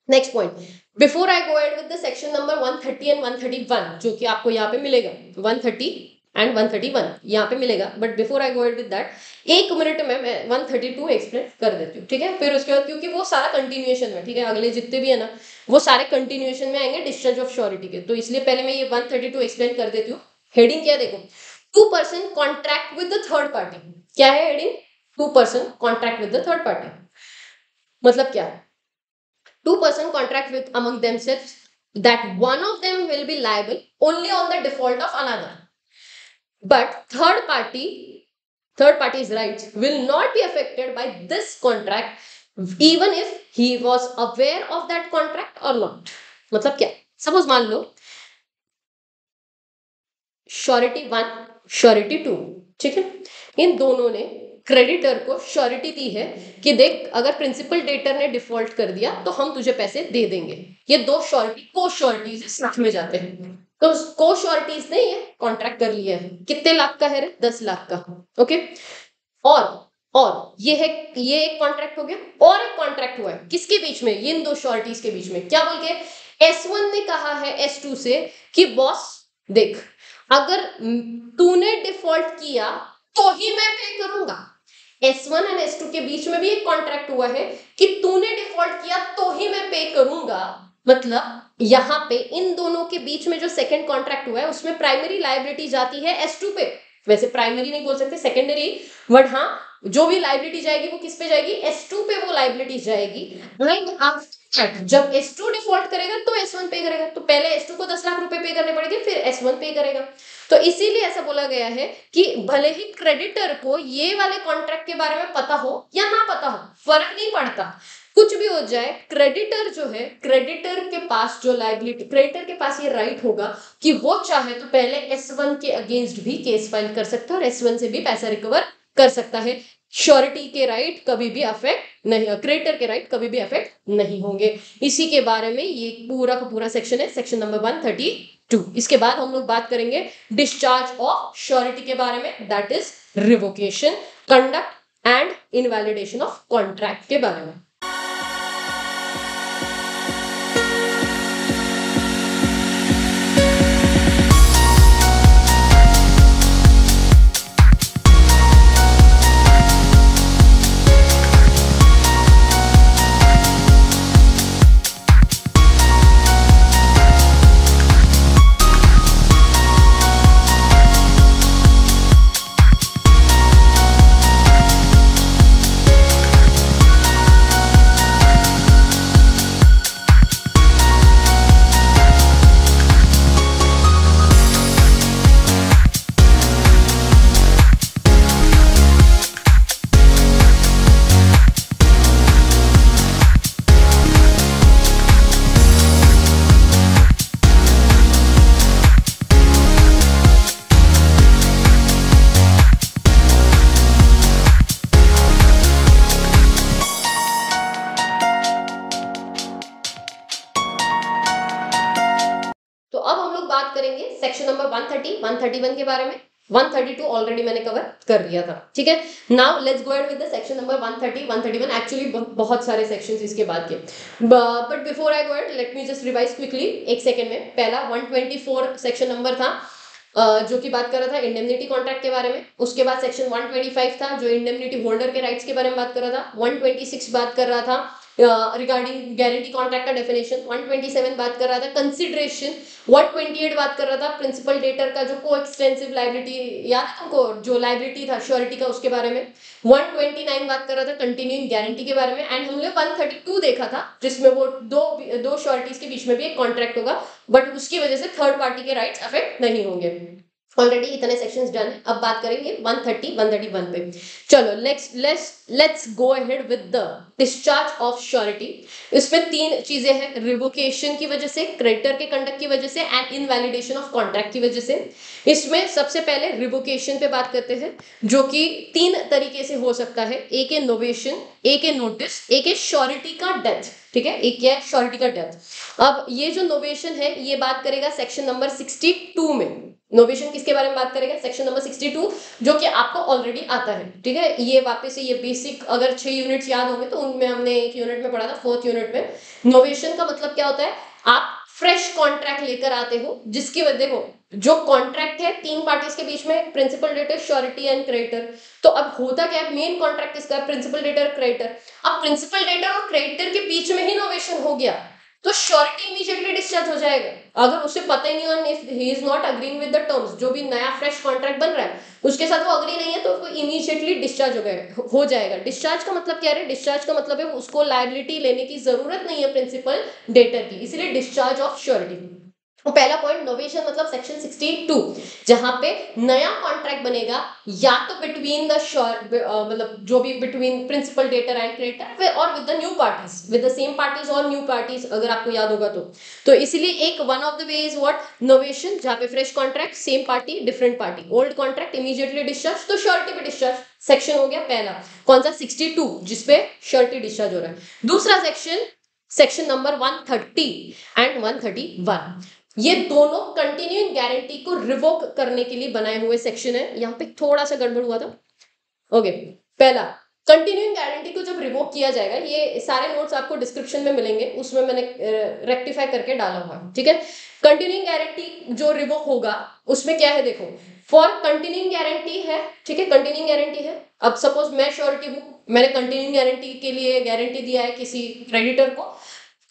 next point, before I go ahead with the section number 130 and 131 जो कि आपको यहाँ पे मिलेगा, 130 एंड 131 यहाँ पे मिलेगा। But before I go ahead with that, एक मिनट में मैं 132 एक्सप्लेन कर देती हूँ। ठीक है, फिर उसके बाद, क्योंकि वो सारा कंटिन्यूएशन में, ठीक है, अगले जितने भी है ना वो सारे कंटिन्यूएशन में आएंगे डिस्चार्ज ऑफ श्योरिटी के, तो इसलिए पहले मैं ये 132 एक्सप्लेन कर देती हूँ। हेडिंग क्या देखो, 2% contract with the third party. क्या है heading, 2% contract with the third party, मतलब क्या, 2% contract with among themselves that one of them will be liable only on the default of another, but third party's rights will not be affected by this contract even if he was aware of that contract or not। मतलब क्या, suppose मान लो surety 1 surety 2, ठीक है, इन दोनों ने creditor को surety दी है कि देख अगर प्रिंसिपल डेटर ने डिफॉल्ट कर दिया तो हम तुझे पैसे दे देंगे। ये दो श्योरिटी को श्योरिटीज साथ में जाते हैं, तो को श्योरिटीज ने ये कॉन्ट्रैक्ट कर लिया है। कितने लाख का है रे, 10 लाख का। ओके, और ये है, ये एक कॉन्ट्रैक्ट हो गया, और एक कॉन्ट्रैक्ट हुआ है किसके बीच में, इन दो श्योरिटीज के बीच में। क्या बोल के, S1 ने कहा है S2 से कि बॉस देख अगर तूने डिफॉल्ट किया तो ही मैं पे करूंगा। S1 एंड S2 के बीच में भी एक कॉन्ट्रैक्ट हुआ है कि तूने डिफॉल्ट किया तो ही मैं पे करूंगा। मतलब यहाँ पे इन दोनों के बीच में जो सेकंड कॉन्ट्रैक्ट हुआ है उसमें प्राइमरी लायबिलिटी जाती है S2 पे, वैसे प्राइमरी नहीं बोल सकते, सेकेंडरी, बट हाँ जो भी लायबिलिटी जाएगी वो किस पे जाएगी, S2 पे वो लायबिलिटी जाएगी। जब S2 डिफॉल्ट करेगा तो S1 पे करेगा, तो पहले S2 को 10 लाख रुपए पे करने पड़ेंगे, फिर S1 पे करेगा। तो इसीलिए ऐसा बोला गया है कि भले ही क्रेडिटर को ये वाले कॉन्ट्रैक्ट के बारे में पता हो या ना पता हो, फर्क नहीं पड़ता, कुछ भी हो जाए, क्रेडिटर जो है, क्रेडिटर के पास जो लायबिलिटी, क्रेडिटर के पास ये राइट होगा कि वो चाहे तो पहले S1 के अगेंस्ट भी केस फाइल कर सकता है और S1 से भी पैसा रिकवर कर सकता है। श्योरिटी के राइट कभी भी अफेक्ट नहीं, क्रेडिटर के राइट कभी भी अफेक्ट नहीं होंगे। इसी के बारे में ये पूरा का पूरा सेक्शन है, सेक्शन नंबर 132। इसके बाद हम लोग बात करेंगे डिस्चार्ज ऑफ श्योरिटी के बारे में, that is revocation, conduct and invalidation of contract के बारे में। तो अब हम लोग बात करेंगे सेक्शन नंबर 130, 131 के बारे में। 132 ऑलरेडी मैंने कवर कर लिया था, ठीक है। Now let's go ahead with the section number 130, 131। Actually बहुत सारे सेक्शंस इसके बाद के, but before I go ahead let me just revise quickly एक सेकंड में। पहला 124 सेक्शन नंबर था, जो कि बात कर रहा था इंडेमनिटी कॉन्ट्रैक्ट के बारे में। उसके बाद सेक्शन 125 था जो इंडेमनिटी होल्डर के राइट्स के बारे में बात कर रहा था। 126 बात कर रहा था रिगार्डिंग गारंटी कॉन्ट्रैक्ट का डेफिनेशन। 127 बात कर रहा था कंसिडरेशन। 128 बात कर रहा था प्रिंसिपल डेटर का जो को एक्सटेंसिव लाइबिलिटी, याद है तुमको जो लाइबिलिटी था श्योरिटी का, उसके बारे में। 129 बात कर रहा था कंटिन्यूइंग गारंटी के बारे में। एंड हमने 132 देखा था जिसमें वो दो श्योरिटीज के बीच में भी एक कॉन्ट्रैक्ट होगा, बट उसकी वजह से थर्ड पार्टी के राइट्स अफेक्ट नहीं होंगे। ऑलरेडी इतने सेक्शंस डन है। अब बात करेंगे 130, 131 पे। चलो let's go ahead with the discharge of surety. इसमें तीन चीजें हैं, रिवोकेशन की वजह से, क्रेडिटर के कंडक्ट की वजह से एंड इनवैलिडेशन ऑफ कॉन्ट्रैक्ट की वजह से। इसमें सबसे पहले रिवोकेशन पे बात करते हैं, जो कि तीन तरीके से हो सकता है। एक है नोवेशन, एक है नोटिस, एक है श्योरिटी का डेथ, ठीक है। एक क्या है, श्योरिटी का डेथ। अब ये जो नोवेशन है ये बात करेगा सेक्शन नंबर 62 में। नोवेशन किसके बारे में बात करेगा, सेक्शन नंबर 62, जो कि आपको ऑलरेडी आता है, ठीक है। ये वापस से ये बेसिक अगर 6 यूनिट्स याद होंगे तो उनमें हमने एक यूनिट में पढ़ा था, 4th यूनिट में। नोवेशन का मतलब क्या होता है, आप फ्रेश कॉन्ट्रैक्ट लेकर आते हो जिसकी वजह, देखो जो कॉन्ट्रैक्ट है तीन पार्टीज के बीच में, principal debtor, surety and creditor. तो अब होता क्या है, मेन कॉन्ट्रैक्ट किसका है, प्रिंसिपल डेटर, क्रेडिटर। अब प्रिंसिपल डेटर और क्रेडिटर के बीच में ही नोवेशन हो गया तो श्योरिटी इमीडिएटली डिस्चार्ज हो जाएगा। अगर उसे पता ही नहीं और if he is not agreeing with the terms, जो भी नया फ्रेश कॉन्ट्रैक्ट बन रहा है उसके साथ वो अग्री नहीं है तो उसको इमीडिएटली डिस्चार्ज हो जाएगा। डिस्चार्ज का मतलब क्या है, डिस्चार्ज का मतलब है उसको लायबिलिटी लेने की जरूरत नहीं है प्रिंसिपल डेटर की, इसलिए डिस्चार्ज ऑफ श्योरिटी। तो पहला पॉइंट नोवेशन मतलब सेक्शन 62, जहां पे नया कॉन्ट्रैक्ट बनेगा या तो बिटवीन द मतलब जो भी between principal debtor and creditor और with the new parties, with the same parties और न्यू पार्टीज, अगर आपको याद होगा तो इसलिए एक one of the way is what, novation, जहां पे fresh contract, same party, different party. Old contract immediately discharge, तो श्योरिटी पे डिस्चार्ज। सेक्शन हो गया पहला, कौन सा, 62, जिसपे श्योरिटी डिस्चार्ज हो रहा है। दूसरा सेक्शन नंबर 130 एंड 131, ये दोनों कंटिन्यूइंग गारंटी को रिवोक करने के लिए बनाए हुए सेक्शन है। यहाँ पे थोड़ा सा गड़बड़ हुआ था, ओके। पहला, कंटिन्यूइंग गारंटी को जब रिवोक किया जाएगा, ये सारे नोट्स आपको डिस्क्रिप्शन में मिलेंगे, उसमें मैंने रेक्टिफाई करके डाला हुआ, ठीक है। कंटिन्यूइंग गारंटी जो रिवोक होगा उसमें क्या है, देखो, फॉर कंटिन्यूइंग गारंटी है, ठीक है, कंटिन्यूइंग गारंटी है। अब सपोज मैं श्योरिटी हूँ, मैंने कंटिन्यूइंग गारंटी के लिए गारंटी दिया है किसी क्रेडिटर को,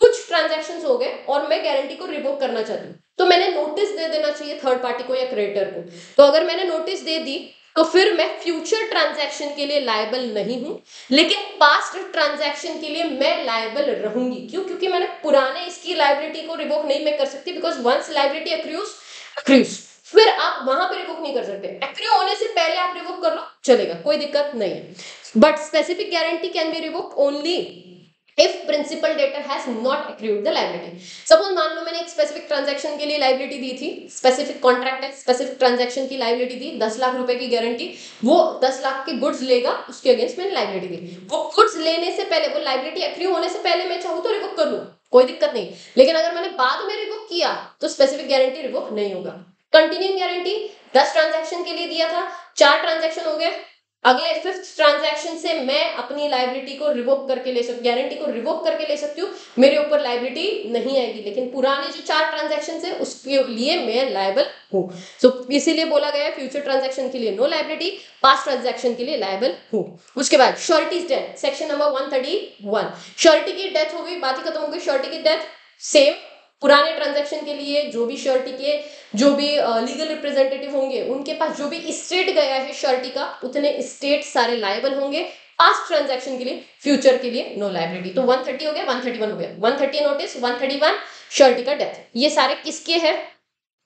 कुछ ट्रांजैक्शंस हो गए और मैं गारंटी को रिवोक करना चाहती हूँ, तो मैंने नोटिस दे देना चाहिए थर्ड पार्टी को या क्रेडिटर को। तो अगर मैंने नोटिस दे दी तो फिर मैं फ्यूचर ट्रांजैक्शन के लिए लायबल नहीं हूं, लेकिन पास्ट ट्रांजैक्शन के लिए मैं लायबल रहूंगी। क्यों, क्योंकि मैंने पुराने इसकी लायबिलिटी को रिवोक नहीं मैं कर सकती, बिकॉज वंस लायबिलिटी अक्रूज फिर आप वहां पे रिवोक नहीं कर सकते। एक्रू होने से पहले आप रिवोक कर लो, चलेगा, कोई दिक्कत नहीं है। But specific guarantee can be revoke only if principal debtor has not accrued the liability. Suppose मान लो मैंने एक स्पेसिफिक ट्रांजैक्शन के लिए लाइबिलिटी दी थी, स्पेसिफिक कॉन्ट्रैक्ट है, स्पेसिफिक ट्रांजैक्शन की लाइबिलिटी दी 10 लाख रुपए की गारंटी, वो 10 लाख के गुड्स लेगा, उसके अगेंस्ट मैंने लाइबिलिटी दी। वो गुड्स लेने से पहले, वो लाइबिलिटी एक्रू होने से पहले मैं चाहूँ तो रिवोक कर लूँ, कोई दिक्कत नहीं, लेकिन अगर मैंने बाद में रिवोक किया तो स्पेसिफिक गारंटी रिवोक नहीं होगा। कंटिन्यूइंग गारंटी 10 ट्रांजैक्शन के लिए दिया था, 4 ट्रांजैक्शन हो गए, अगले 5th ट्रांजैक्शन से मैं अपनी लाइबिलिटी को रिवोक करके ले सकती, गारंटी को रिवोक करके ले सकती हूँ, मेरे ऊपर लाइबिलिटी नहीं आएगी, लेकिन पुराने जो 4 ट्रांजैक्शन है उसके लिए मैं लायबल हूँ। सो इसीलिए बोला गया है फ्यूचर ट्रांजैक्शन के लिए नो लाइबिलिटी, पास्ट ट्रांजैक्शन के लिए लायबल हूँ। उसके बाद sureties death, section number 131, surety की डेथ हो गई, बात ही खत्म हो गई। श्योरिटी की डेथ सेम, पुराने ट्रांजैक्शन के लिए जो भी श्योरिटी के जो भी लीगल रिप्रेजेंटेटिव होंगे उनके पास जो भी स्टेट गया है श्योरिटी का, उतने स्टेट सारे लायबल होंगे। पास्ट ट्रांजैक्शन के लिए, फ्यूचर के लिए नो लायबिलिटी। तो 130 हो गया, 131 हो गया, 130 नोटिस, 131 श्योरिटी का डेथ। ये सारे किसके हैं?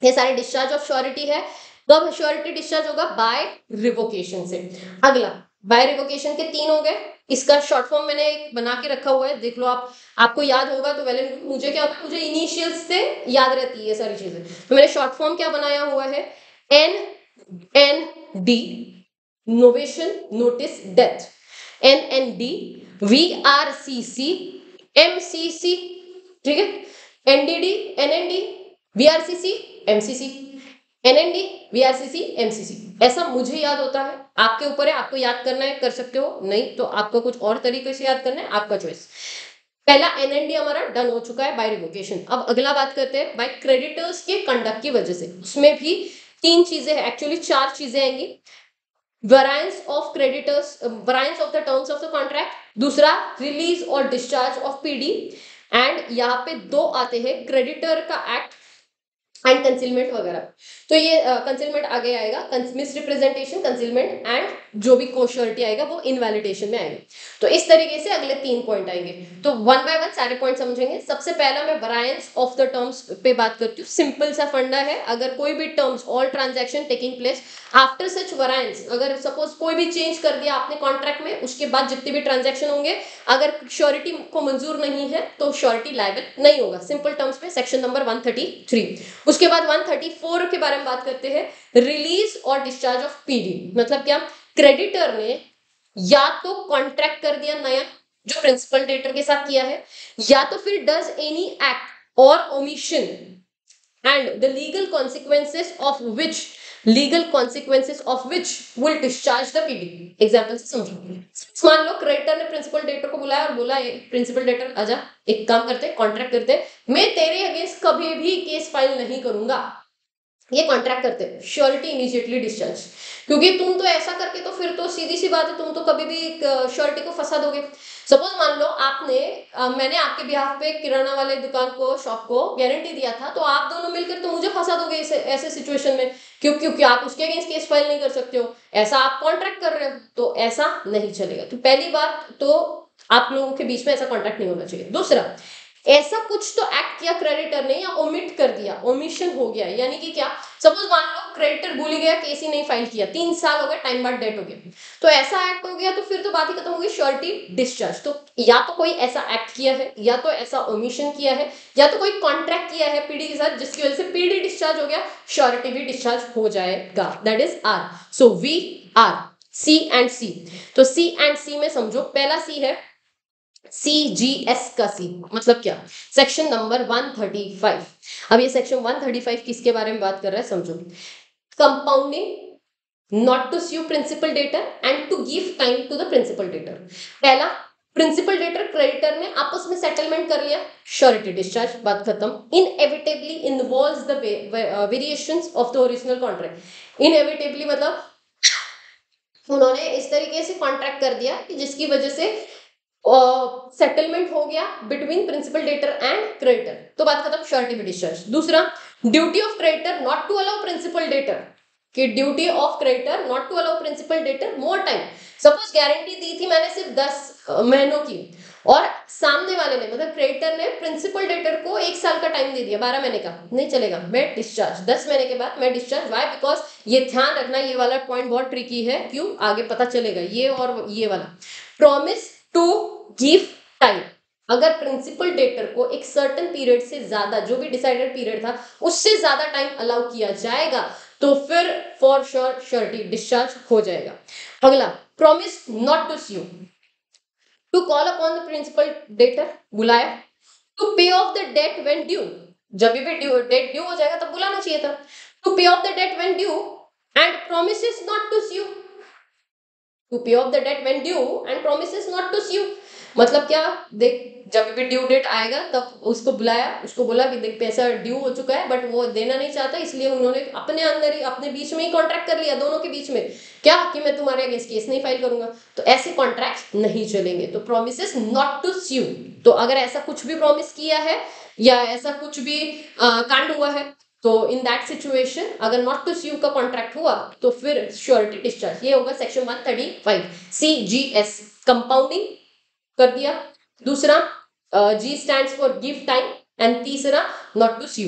ये सारे डिस्चार्ज ऑफ श्योरिटी है। कब श्योरिटी डिस्चार्ज होगा? बाय रिवोकेशन से। अगला बाय रिवोकेशन के 3 हो गए, इसका शॉर्ट फॉर्म मैंने बना के रखा हुआ है, देख लो आप, आपको याद होगा तो वेल। मुझे क्या होता है, मुझे इनिशियल्स से याद रहती है ये सारी चीजें, तो मैंने शॉर्ट फॉर्म क्या बनाया हुआ है, NND novation notice death, NND VRCC MCC, ठीक है, NDD NND VRCC MCC, NND VRCC MCC, ऐसा मुझे याद होता है, आपके ऊपर है, आपको याद करना है कर सकते हो, नहीं तो आपको कुछ और तरीके से याद करना है, आपका चॉइस। पहला NND हमारा डन हो चुका है बाय रिवोकेशन। अब अगला बात करते हैं बाय क्रेडिटर्स के कंडक्ट की वजह से, उसमें भी 3 चीजें हैं, एक्चुअली 4 चीजें आएंगी। Variance of creditors, variance of the terms of the contract, दूसरा रिलीज और डिस्चार्ज ऑफ PD, एंड यहाँ पे 2 आते हैं क्रेडिटर का एक्ट एंड कंसीलमेंट वगैरह। तो ये कंसीलमेंट आगे आएगा, मिस रिप्रेजेंटेशन, कंसीलमेंट एंड जो भी कोश्योरिटी आएगा वो इनवैलिडेशन में आएगा। तो इस तरीके से अगले 3 पॉइंट आएंगे, तो 1 बाय 1 सारे पॉइंट समझेंगे। सबसे पहला मैं वेरायंस ऑफ द टर्म्स पे बात करती हूँ। सिंपल सा फंडा है, अगर कोई भी terms, all transaction taking place after such variance, अगर सपोज कोई भी चेंज कर दिया आपने कॉन्ट्रैक्ट में, उसके बाद जितने भी ट्रांजैक्शन होंगे, अगर श्योरिटी को मंजूर नहीं है तो श्योरिटी लायबल नहीं होगा, सिंपल टर्म्स में, सेक्शन नंबर 133। उसके बाद 134 के बारे में बात करते हैं, रिलीज और डिस्चार्ज ऑफ PD, मतलब क्या, क्रेडिटर ने या तो कॉन्ट्रैक्ट कर दिया नया जो प्रिंसिपल डेटर के साथ किया है, या तो फिर डज एनी एक्ट और omission and the legal consequences of which will discharge the PD। Example से समझो, मान लो क्रेडिटर ने प्रिंसिपल डेटर को बुलाया और बोला, प्रिंसिपल डेटर आजा, एक काम करते, कॉन्ट्रैक्ट करते, मैं तेरे अगेंस्ट कभी भी केस फाइल नहीं करूंगा, ये कॉन्ट्रैक्ट करते, श्योरिटी इमीडिएटली डिस्चार्ज, क्योंकि तुम तो ऐसा करके तो फिर तो सीधी सी बात है, तुम तो कभी भी श्योरिटी को फंसा दोगे। सपोज मान लो आपने मैंने आपके बिहाफ पे किराना वाले दुकान को, शॉप को गारंटी दिया था, तो आप दोनों मिलकर तो मुझे फंसा दोगे ऐसे सिचुएशन में, क्योंकि आप उसके अगेंस्ट केस फाइल नहीं कर सकते हो, ऐसा आप कॉन्ट्रैक्ट कर रहे हो, तो ऐसा नहीं चलेगा। तो पहली बात तो आप लोगों के बीच में ऐसा कॉन्ट्रैक्ट नहीं होना चाहिए। दूसरा, ऐसा कुछ तो एक्ट किया क्रेडिटर ने या ओमिट कर दिया, ओमिशन हो गया, यानी कि क्या, सपोज मान लो क्रेडिटर भूल गया, केस ही नहीं फाइल किया, 3 साल हो गए, टाइम बाद डेट हो गया, तो ऐसा एक्ट हो गया, तो फिर तो बात ही खत्म हो गई, श्योरिटी डिस्चार्ज। तो या तो कोई ऐसा एक्ट किया है, या तो ऐसा ओमिशन किया है, या तो कोई कॉन्ट्रैक्ट किया है PD के साथ, जिसकी वजह से PD डिस्चार्ज हो गया, श्योरिटी भी डिस्चार्ज हो जाएगा, that is R। So VR, C and C। तो C एंड C में समझो, पहला C है CGS का C, मतलब क्या, सेक्शन नंबर 135। अब ये सेक्शन 135 किसके बारे में बात कर रहा है, समझो, compounding not to sue principal debtor and to give time to the principal debtor. पहला, प्रिंसिपल डेटर क्रेडिटर ने आपस में सेटलमेंट कर लिया, श्योरिटी डिस्चार्ज, बात खत्म। Inevitably involves the variations of the original contract. Inevitably मतलब उन्होंने इस तरीके से कॉन्ट्रैक्ट कर दिया कि जिसकी वजह से सेटलमेंट हो गया between principal debtor and creditor, तो बात खत्म, श्योरिटी भी डिस्चार्ज। दूसरा, duty of creditor not to allow principal debtor, कि duty of creditor not to allow principal debtor more time. Suppose guarantee दी थी मैंने सिर्फ 10 महीनों की, और सामने वाले ने, मतलब क्रेडिटर ने प्रिंसिपल डेटर को 1 साल का टाइम दे दिया, 12 महीने का, नहीं चलेगा, मैं डिस्चार्ज, 10 महीने के बाद मैं डिस्चार्ज। वाई? बिकॉज ये ध्यान रखना, ये वाला पॉइंट बहुत ट्रिकी है, क्यों, आगे पता चलेगा, ये और ये वाला। प्रॉमिस टू गिव टाइम, अगर प्रिंसिपल डेटर को एक सर्टेन पीरियड से ज्यादा, जो भी डिसाइडेड पीरियड था उससे ज्यादा टाइम अलाउ किया जाएगा, तो फिर फॉर श्योर श्योरिटी डिस्चार्ज हो जाएगा। अगला, promise not to sue, to call upon the principal debtor, बुलाया, to pay off the debt when due, जब भी डेट ड्यू हो जाएगा तब बुलाना चाहिए था, to pay off the debt when due and promises not to sue, to pay off the debt when due and promises not to sue. मतलब क्या, देख जब भी ड्यू डेट आएगा तब उसको बुलाया, उसको बोला कि देख पैसा ड्यू हो चुका है, बट वो देना नहीं चाहता, इसलिए उन्होंने अपने अंदर ही अपने बीच में ही कॉन्ट्रैक्ट कर लिया, दोनों के बीच में, क्या कि मैं तुम्हारे अगेंस्ट केस नहीं फाइल करूंगा। तो ऐसे कॉन्ट्रैक्ट नहीं चलेंगे, तो प्रोमिसेस नॉट टू स्यू। तो अगर ऐसा कुछ भी प्रॉमिस किया है या ऐसा कुछ भी कांड हुआ है, तो इन दैट सिचुएशन अगर नॉट टू स्यू का कॉन्ट्रैक्ट हुआ तो फिर श्योरिटी डिस्चार्ज। ये होगा सेक्शन 135 CGS, कंपाउंडिंग कर दिया। दूसरा G stands for give time, and तीसरा not to sue,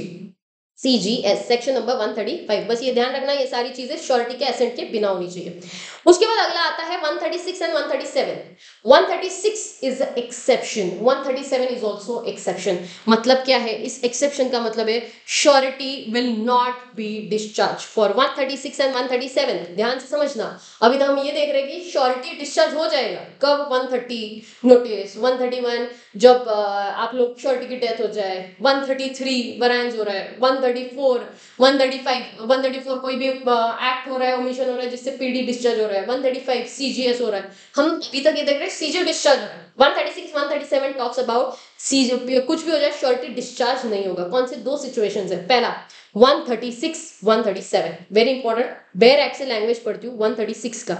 CGS section number 135। बस ये ध्यान रखना, ये सारी चीजें श्योरिटी के एसेंट के बिना होनी चाहिए। उसके बाद अगला आता है 136 and 137। 136 is exception, 137 is also exception. मतलब क्या है, इस एक्सेप्शन का मतलब है surety will not be discharge for 136 and 137। ध्यान से समझना, अभी तो हम ये देख रहे हैं कि श्योरिटी डिस्चार्ज हो जाएगा कब, 130 नोटिस, 131 जब आप लोग श्योरिटी की डेथ हो जाए, 133 वरांस हो रहा है, 134 135 134 कोई भी एक्ट हो रहा है, ओमिशन हो रहा है जिससे पीडी डिस्चार्ज हो रहा है, 135 CGS हो रहा है। हम अभी तक ये देख रहे हैं सीजे डिस्चार्ज हो रहा है। 136 137 टॉक्स अबाउट सीजे, कुछ भी हो जाए श्योरिटी डिस्चार्ज नहीं होगा। कौन से दो सिचुएशंस है, पहला 136 137, वेरी इंपॉर्टेंट, बेयर एक्ट से लैंग्वेज पढ़ती हूँ 136 का।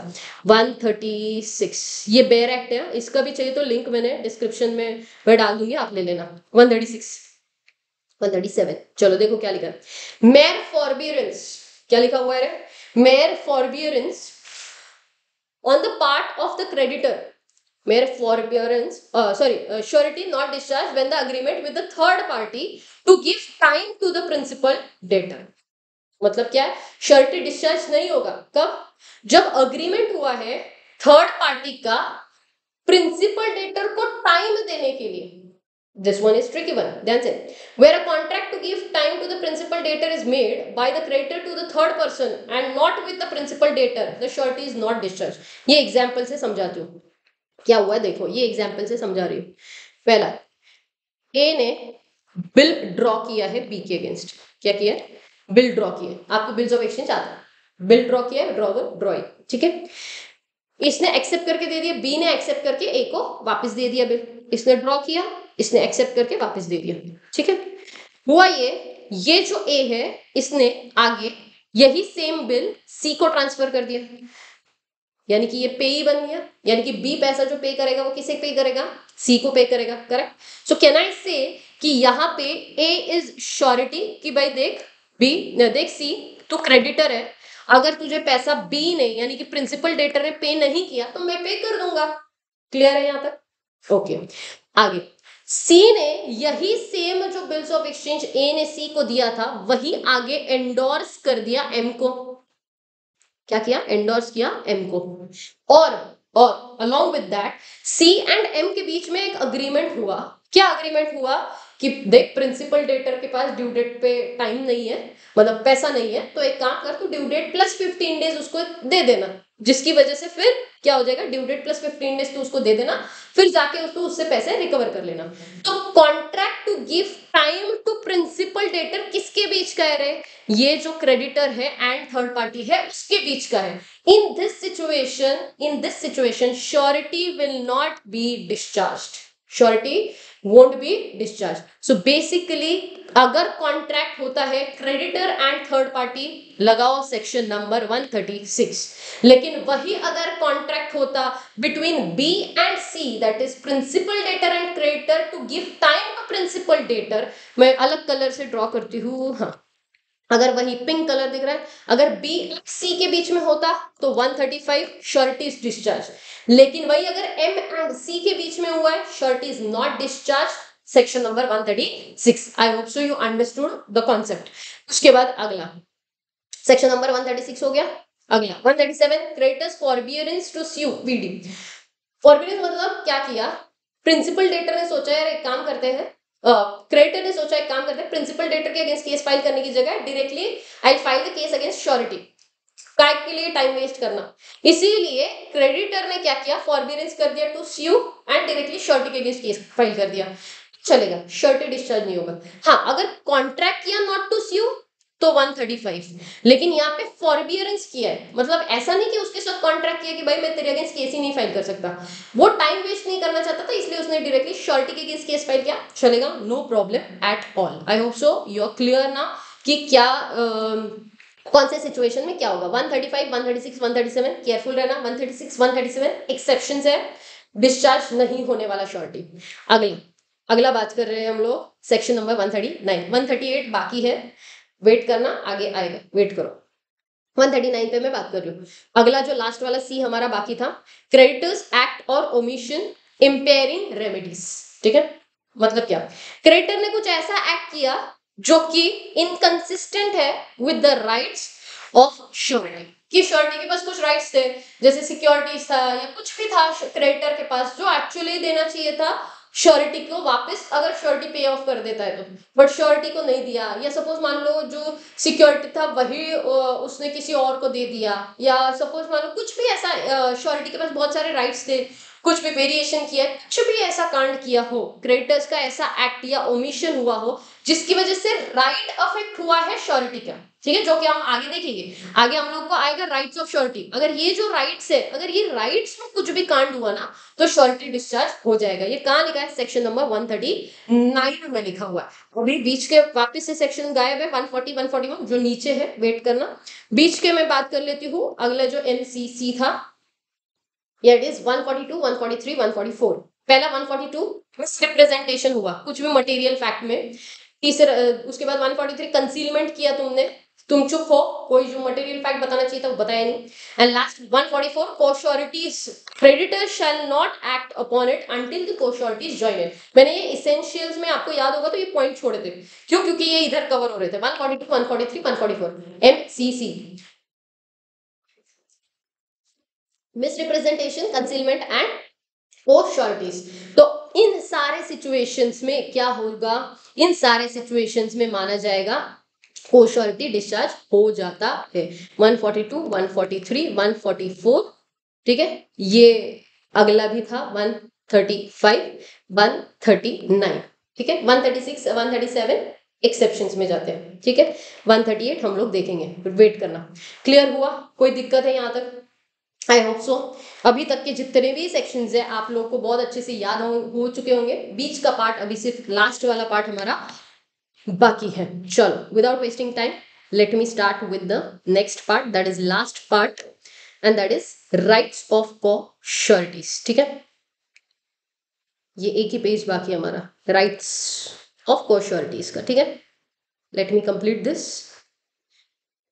136 ये बेयर एक्ट है, इसका भी चाहिए तो लिंक मैंने डिस्क्रिप्शन में मैं डाल दूंगी, आप ले लेना। 136 137, चलो देखो क्या लिखा है। मेयर फॉरबियरेंस, क्या लिखा हुआ है, mere forbearance on the part of the creditor, mere forbearance surety not discharged when the agreement with the third party to give time to the principal debtor। मतलब क्या है, श्योरिटी डिस्चार्ज नहीं होगा कब, जब अग्रीमेंट हुआ है थर्ड पार्टी का प्रिंसिपल डेटर को टाइम देने के लिए। This one is tricky one, ध्यान से, where a contract to give time to the principal debtor is made by the creditor to the third person and not with the principal debtor, the surety is not discharged। ये example से समझाती हूँ क्या हुआ, देखो ये example से समझा रही हूँ। पहला, ए ने बिल ड्रॉ किया है बी के अगेंस्ट, क्या किया, बिल ड्रॉ किया, आपको बिल्स ऑफ एक्सचेंज आता है, बिल ड्रॉ किया है, ड्रॉइंग, ठीक है। इसने एक्सेप्ट करके दे दिया, बी ने एक्सेप्ट करके ए को वापस दे दिया बिल, इसने ड्रॉ किया, इसने एक्सेप्ट करके वापस दे दिया, ठीक है। हुआ ये जो ए है इसने आगे यही सेम बिल सी को ट्रांसफर कर दिया, यानी कि ये पे ही बन गया, यानी कि बी पैसा जो पे करेगा वो किसे पे करेगा, सी को पे करेगा, करेक्ट। सो कैन आई से कि यहाँ पे ए इज श्योरिटी कि भाई देख बी, देख सी तू क्रेडिटर है, अगर तुझे पैसा बी ने यानी कि प्रिंसिपल डेटर ने पे नहीं किया तो मैं पे कर दूंगा। क्लियर है यहाँ तक, ओके। आगे सी ने यही सेम जो बिल्स ऑफ एक्सचेंज ए ने सी को दिया था वही आगे एंडोर्स कर दिया एम को, क्या किया, एंडोर्स किया एम को। और along with that C and M के बीच में एक अग्रीमेंट हुआ, क्या अग्रीमेंट हुआ कि देख प्रिंसिपल डेटर के पास ड्यू डेट पे टाइम नहीं है, मतलब पैसा नहीं है, तो एक काम कर तू ड्यू डेट प्लस 15 डेज उसको दे देना, जिसकी वजह से फिर क्या हो जाएगा, ड्यू डेट प्लस 15 डेज तू उसको दे देना, फिर जाके उसको उससे पैसे रिकवर कर लेना। तो contract to give time to principal debtor किसके बीच का है रे, ये जो क्रेडिटर है एंड थर्ड पार्टी है उसके बीच का है। In this situation surety will not be discharged, surety won't be discharged। so basically अगर कॉन्ट्रैक्ट होता है क्रेडिटर एंड थर्ड पार्टी, लगाओ सेक्शन नंबर 136, लेकिन वही अगर कॉन्ट्रैक्ट होता between B and C, that is principal debtor and creditor to give time to principal debtor, मैं अलग कलर से ड्रॉ करती हूँ, हाँ अगर वही पिंक कलर दिख रहा है, अगर बी सी के बीच में होता तो 135 श्योरिटी इज डिस्चार्ज, लेकिन वही अगर एम एंड सी के बीच में हुआ है surety is not discharge, section number 136। I hope so you understood the concept. उसके बाद अगला सेक्शन नंबर 136 हो गया। अगला 137 क्रेडिटर्स फॉरबियरेंस टू स्यू पीडी। फॉरबियरेंस मतलब क्या किया, प्रिंसिपल डेटर ने सोचा यार एक काम करते हैं, क्रेडिटर ने सोचा एक काम करते हैं, प्रिंसिपल डेटर के अगेंस्ट केस फाइल करने की जगह directly I file the case against surety, काय के लिए टाइम वेस्ट करना। इसीलिए क्रेडिटर ने क्या किया, फॉरबियरेंस कर दिया to sue and directly surety के अगेंस्ट केस फाइल कर दिया, चलेगा, श्योरिटी डिस्चार्ज नहीं होगा। हाँ, अगर कॉन्ट्रैक्ट किया नॉट टू स्यू तो 135, लेकिन यहाँ पे फॉरबियरेंस किया है, मतलब ऐसा नहीं कि उसके साथ कॉन्ट्रैक्ट किया कि भाई मैं तेरे अगेंस्ट केस ही नहीं फाइल कर सकता, वो टाइम वेस्ट नहीं करना चाहता था, इसलिए उसने डायरेक्टली श्योरिटी के अगेंस्ट केस फाइल किया, चलेगा, no problem at all. I hope so you are clear ना कि क्या कौन से सिचुएशन में क्या होगा। 135, 136, 137 केयरफुल रहना, 136, 137 एक्सेप्शंस है, डिस्चार्ज नहीं होने वाला श्योरिटी। अगला अगला बात कर रहे हैं हम लोग सेक्शन नंबर 139, 138 बाकी है, वेट करना, आगे आएगा, वेट करो। 139 पे मैं बात कर रही हूँ। अगला जो लास्ट वाला सी हमारा बाकी था, क्रेडिटर्स एक्ट और ओमिशन इम्पेयरिंग रेमेडीज, ठीक है, मतलब क्या, क्रेडिटर ने कुछ ऐसा एक्ट किया जो कि इनकंसिस्टेंट है with the rights of surety, कि श्योरिटी के पास कुछ राइट्स थे, जैसे सिक्योरिटीज था या कुछ भी था क्रेडिटर के पास जो एक्चुअली देना चाहिए था श्योरिटी को वापस, अगर श्योरिटी पे ऑफ कर देता है तो, बट श्योरिटी को नहीं दिया, या सपोज मान लो जो सिक्योरिटी था वही उसने किसी और को दे दिया, या सपोज मान लो कुछ भी ऐसा, श्योरिटी के पास बहुत सारे राइट्स थे, कुछ भी वेरिएशन किया, कुछ भी ऐसा कांड किया हो, क्रेडिटर्स का ऐसा एक्ट या ओमिशन हुआ हो जिसकी वजह से राइट अफेक्ट हुआ है श्योरिटी का, ठीक है, जो कि हम आगे देखेंगे, आगे हम लोग को आएगा राइट्स ऑफ श्योरिटी। अगर ये जो राइट्स है, अगर ये राइट्स में कुछ भी कांड हुआ ना तो श्योरिटी डिस्चार्ज हो जाएगा। ये कहाँ लिखा है, सेक्शन नंबर 139 में लिखा हुआ है। अभी बीच के वापस से सेक्शन गायब है, 140, 141 जो नीचे है, वेट करना, बीच के मैं बात कर लेती हूँ। अगला जो MCC था, इट इज 142, 143, 144। पहला 142 मिसरिप्रेजेंटेशन हुआ कुछ भी मटेरियल फैक्ट में, तीसरा उसके बाद 143 कंसीलमेंट किया तुमने, तुम चुप हो, कोई जो मटेरियल फैक्ट बताना चाहिए था वो बताया नहीं, and last 144 cosureties, creditor shall not act upon it until the cosureties join it. मैंने ये एसेंशियल्स में आपको याद होगा तो ये पॉइंट छोड़े थे, क्यों, क्योंकि ये इधर कवर हो रहे थे, 142, 143, 144 MCC, मिसरिप्रेजेंटेशन, कंसीलमेंट एंड कोश्योरिटीज। तो इन सारे सिचुएशंस में क्या होगा, इन सारे सिचुएशंस में माना जाएगा कोश्योरिटी डिस्चार्ज हो जाता है। 142, 143, 144, ठीक है, ये अगला भी था 135, 139, ठीक है, 136, 137 एक्सेप्शंस में जाते हैं, ठीक है, 138 हम लोग देखेंगे, वेट करना। क्लियर हुआ, कोई दिक्कत है यहाँ तक? आई होप सो। अभी तक के जितने भी सेक्शंस है आप लोग को बहुत अच्छे से याद हो चुके होंगे, बीच का पार्ट अभी सिर्फ लास्ट वाला पार्ट हमारा बाकी है। चलो, without wasting time let me start with the next part, that is last part, and that is rights of cosureties, ठीक है, ये एक ही पेज बाकी है हमारा, राइट्स ऑफ कोश्योरिटीज का, ठीक है, let me complete this.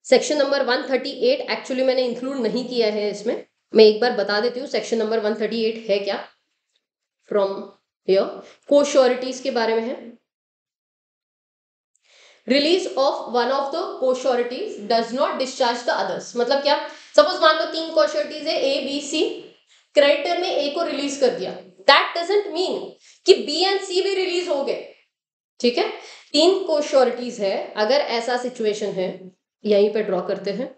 Section number 138 actually मैंने इंक्लूड नहीं किया है इसमें, मैं एक बार बता देती हूँ सेक्शन नंबर 138 है क्या। फ्रॉम हियर कोश्योरिटीज के बारे में है, release of one of the cosureties does not discharge the others, मतलब क्या, सपोज मान लो 3 कोश्योरिटीज है ABC, क्रेडिटर ने A को रिलीज कर दिया, दैट डजंट मीन कि B एंड C भी रिलीज हो गए, ठीक है, 3 कोश्योरिटीज है, अगर ऐसा सिचुएशन है, यहीं पे ड्रॉ करते हैं,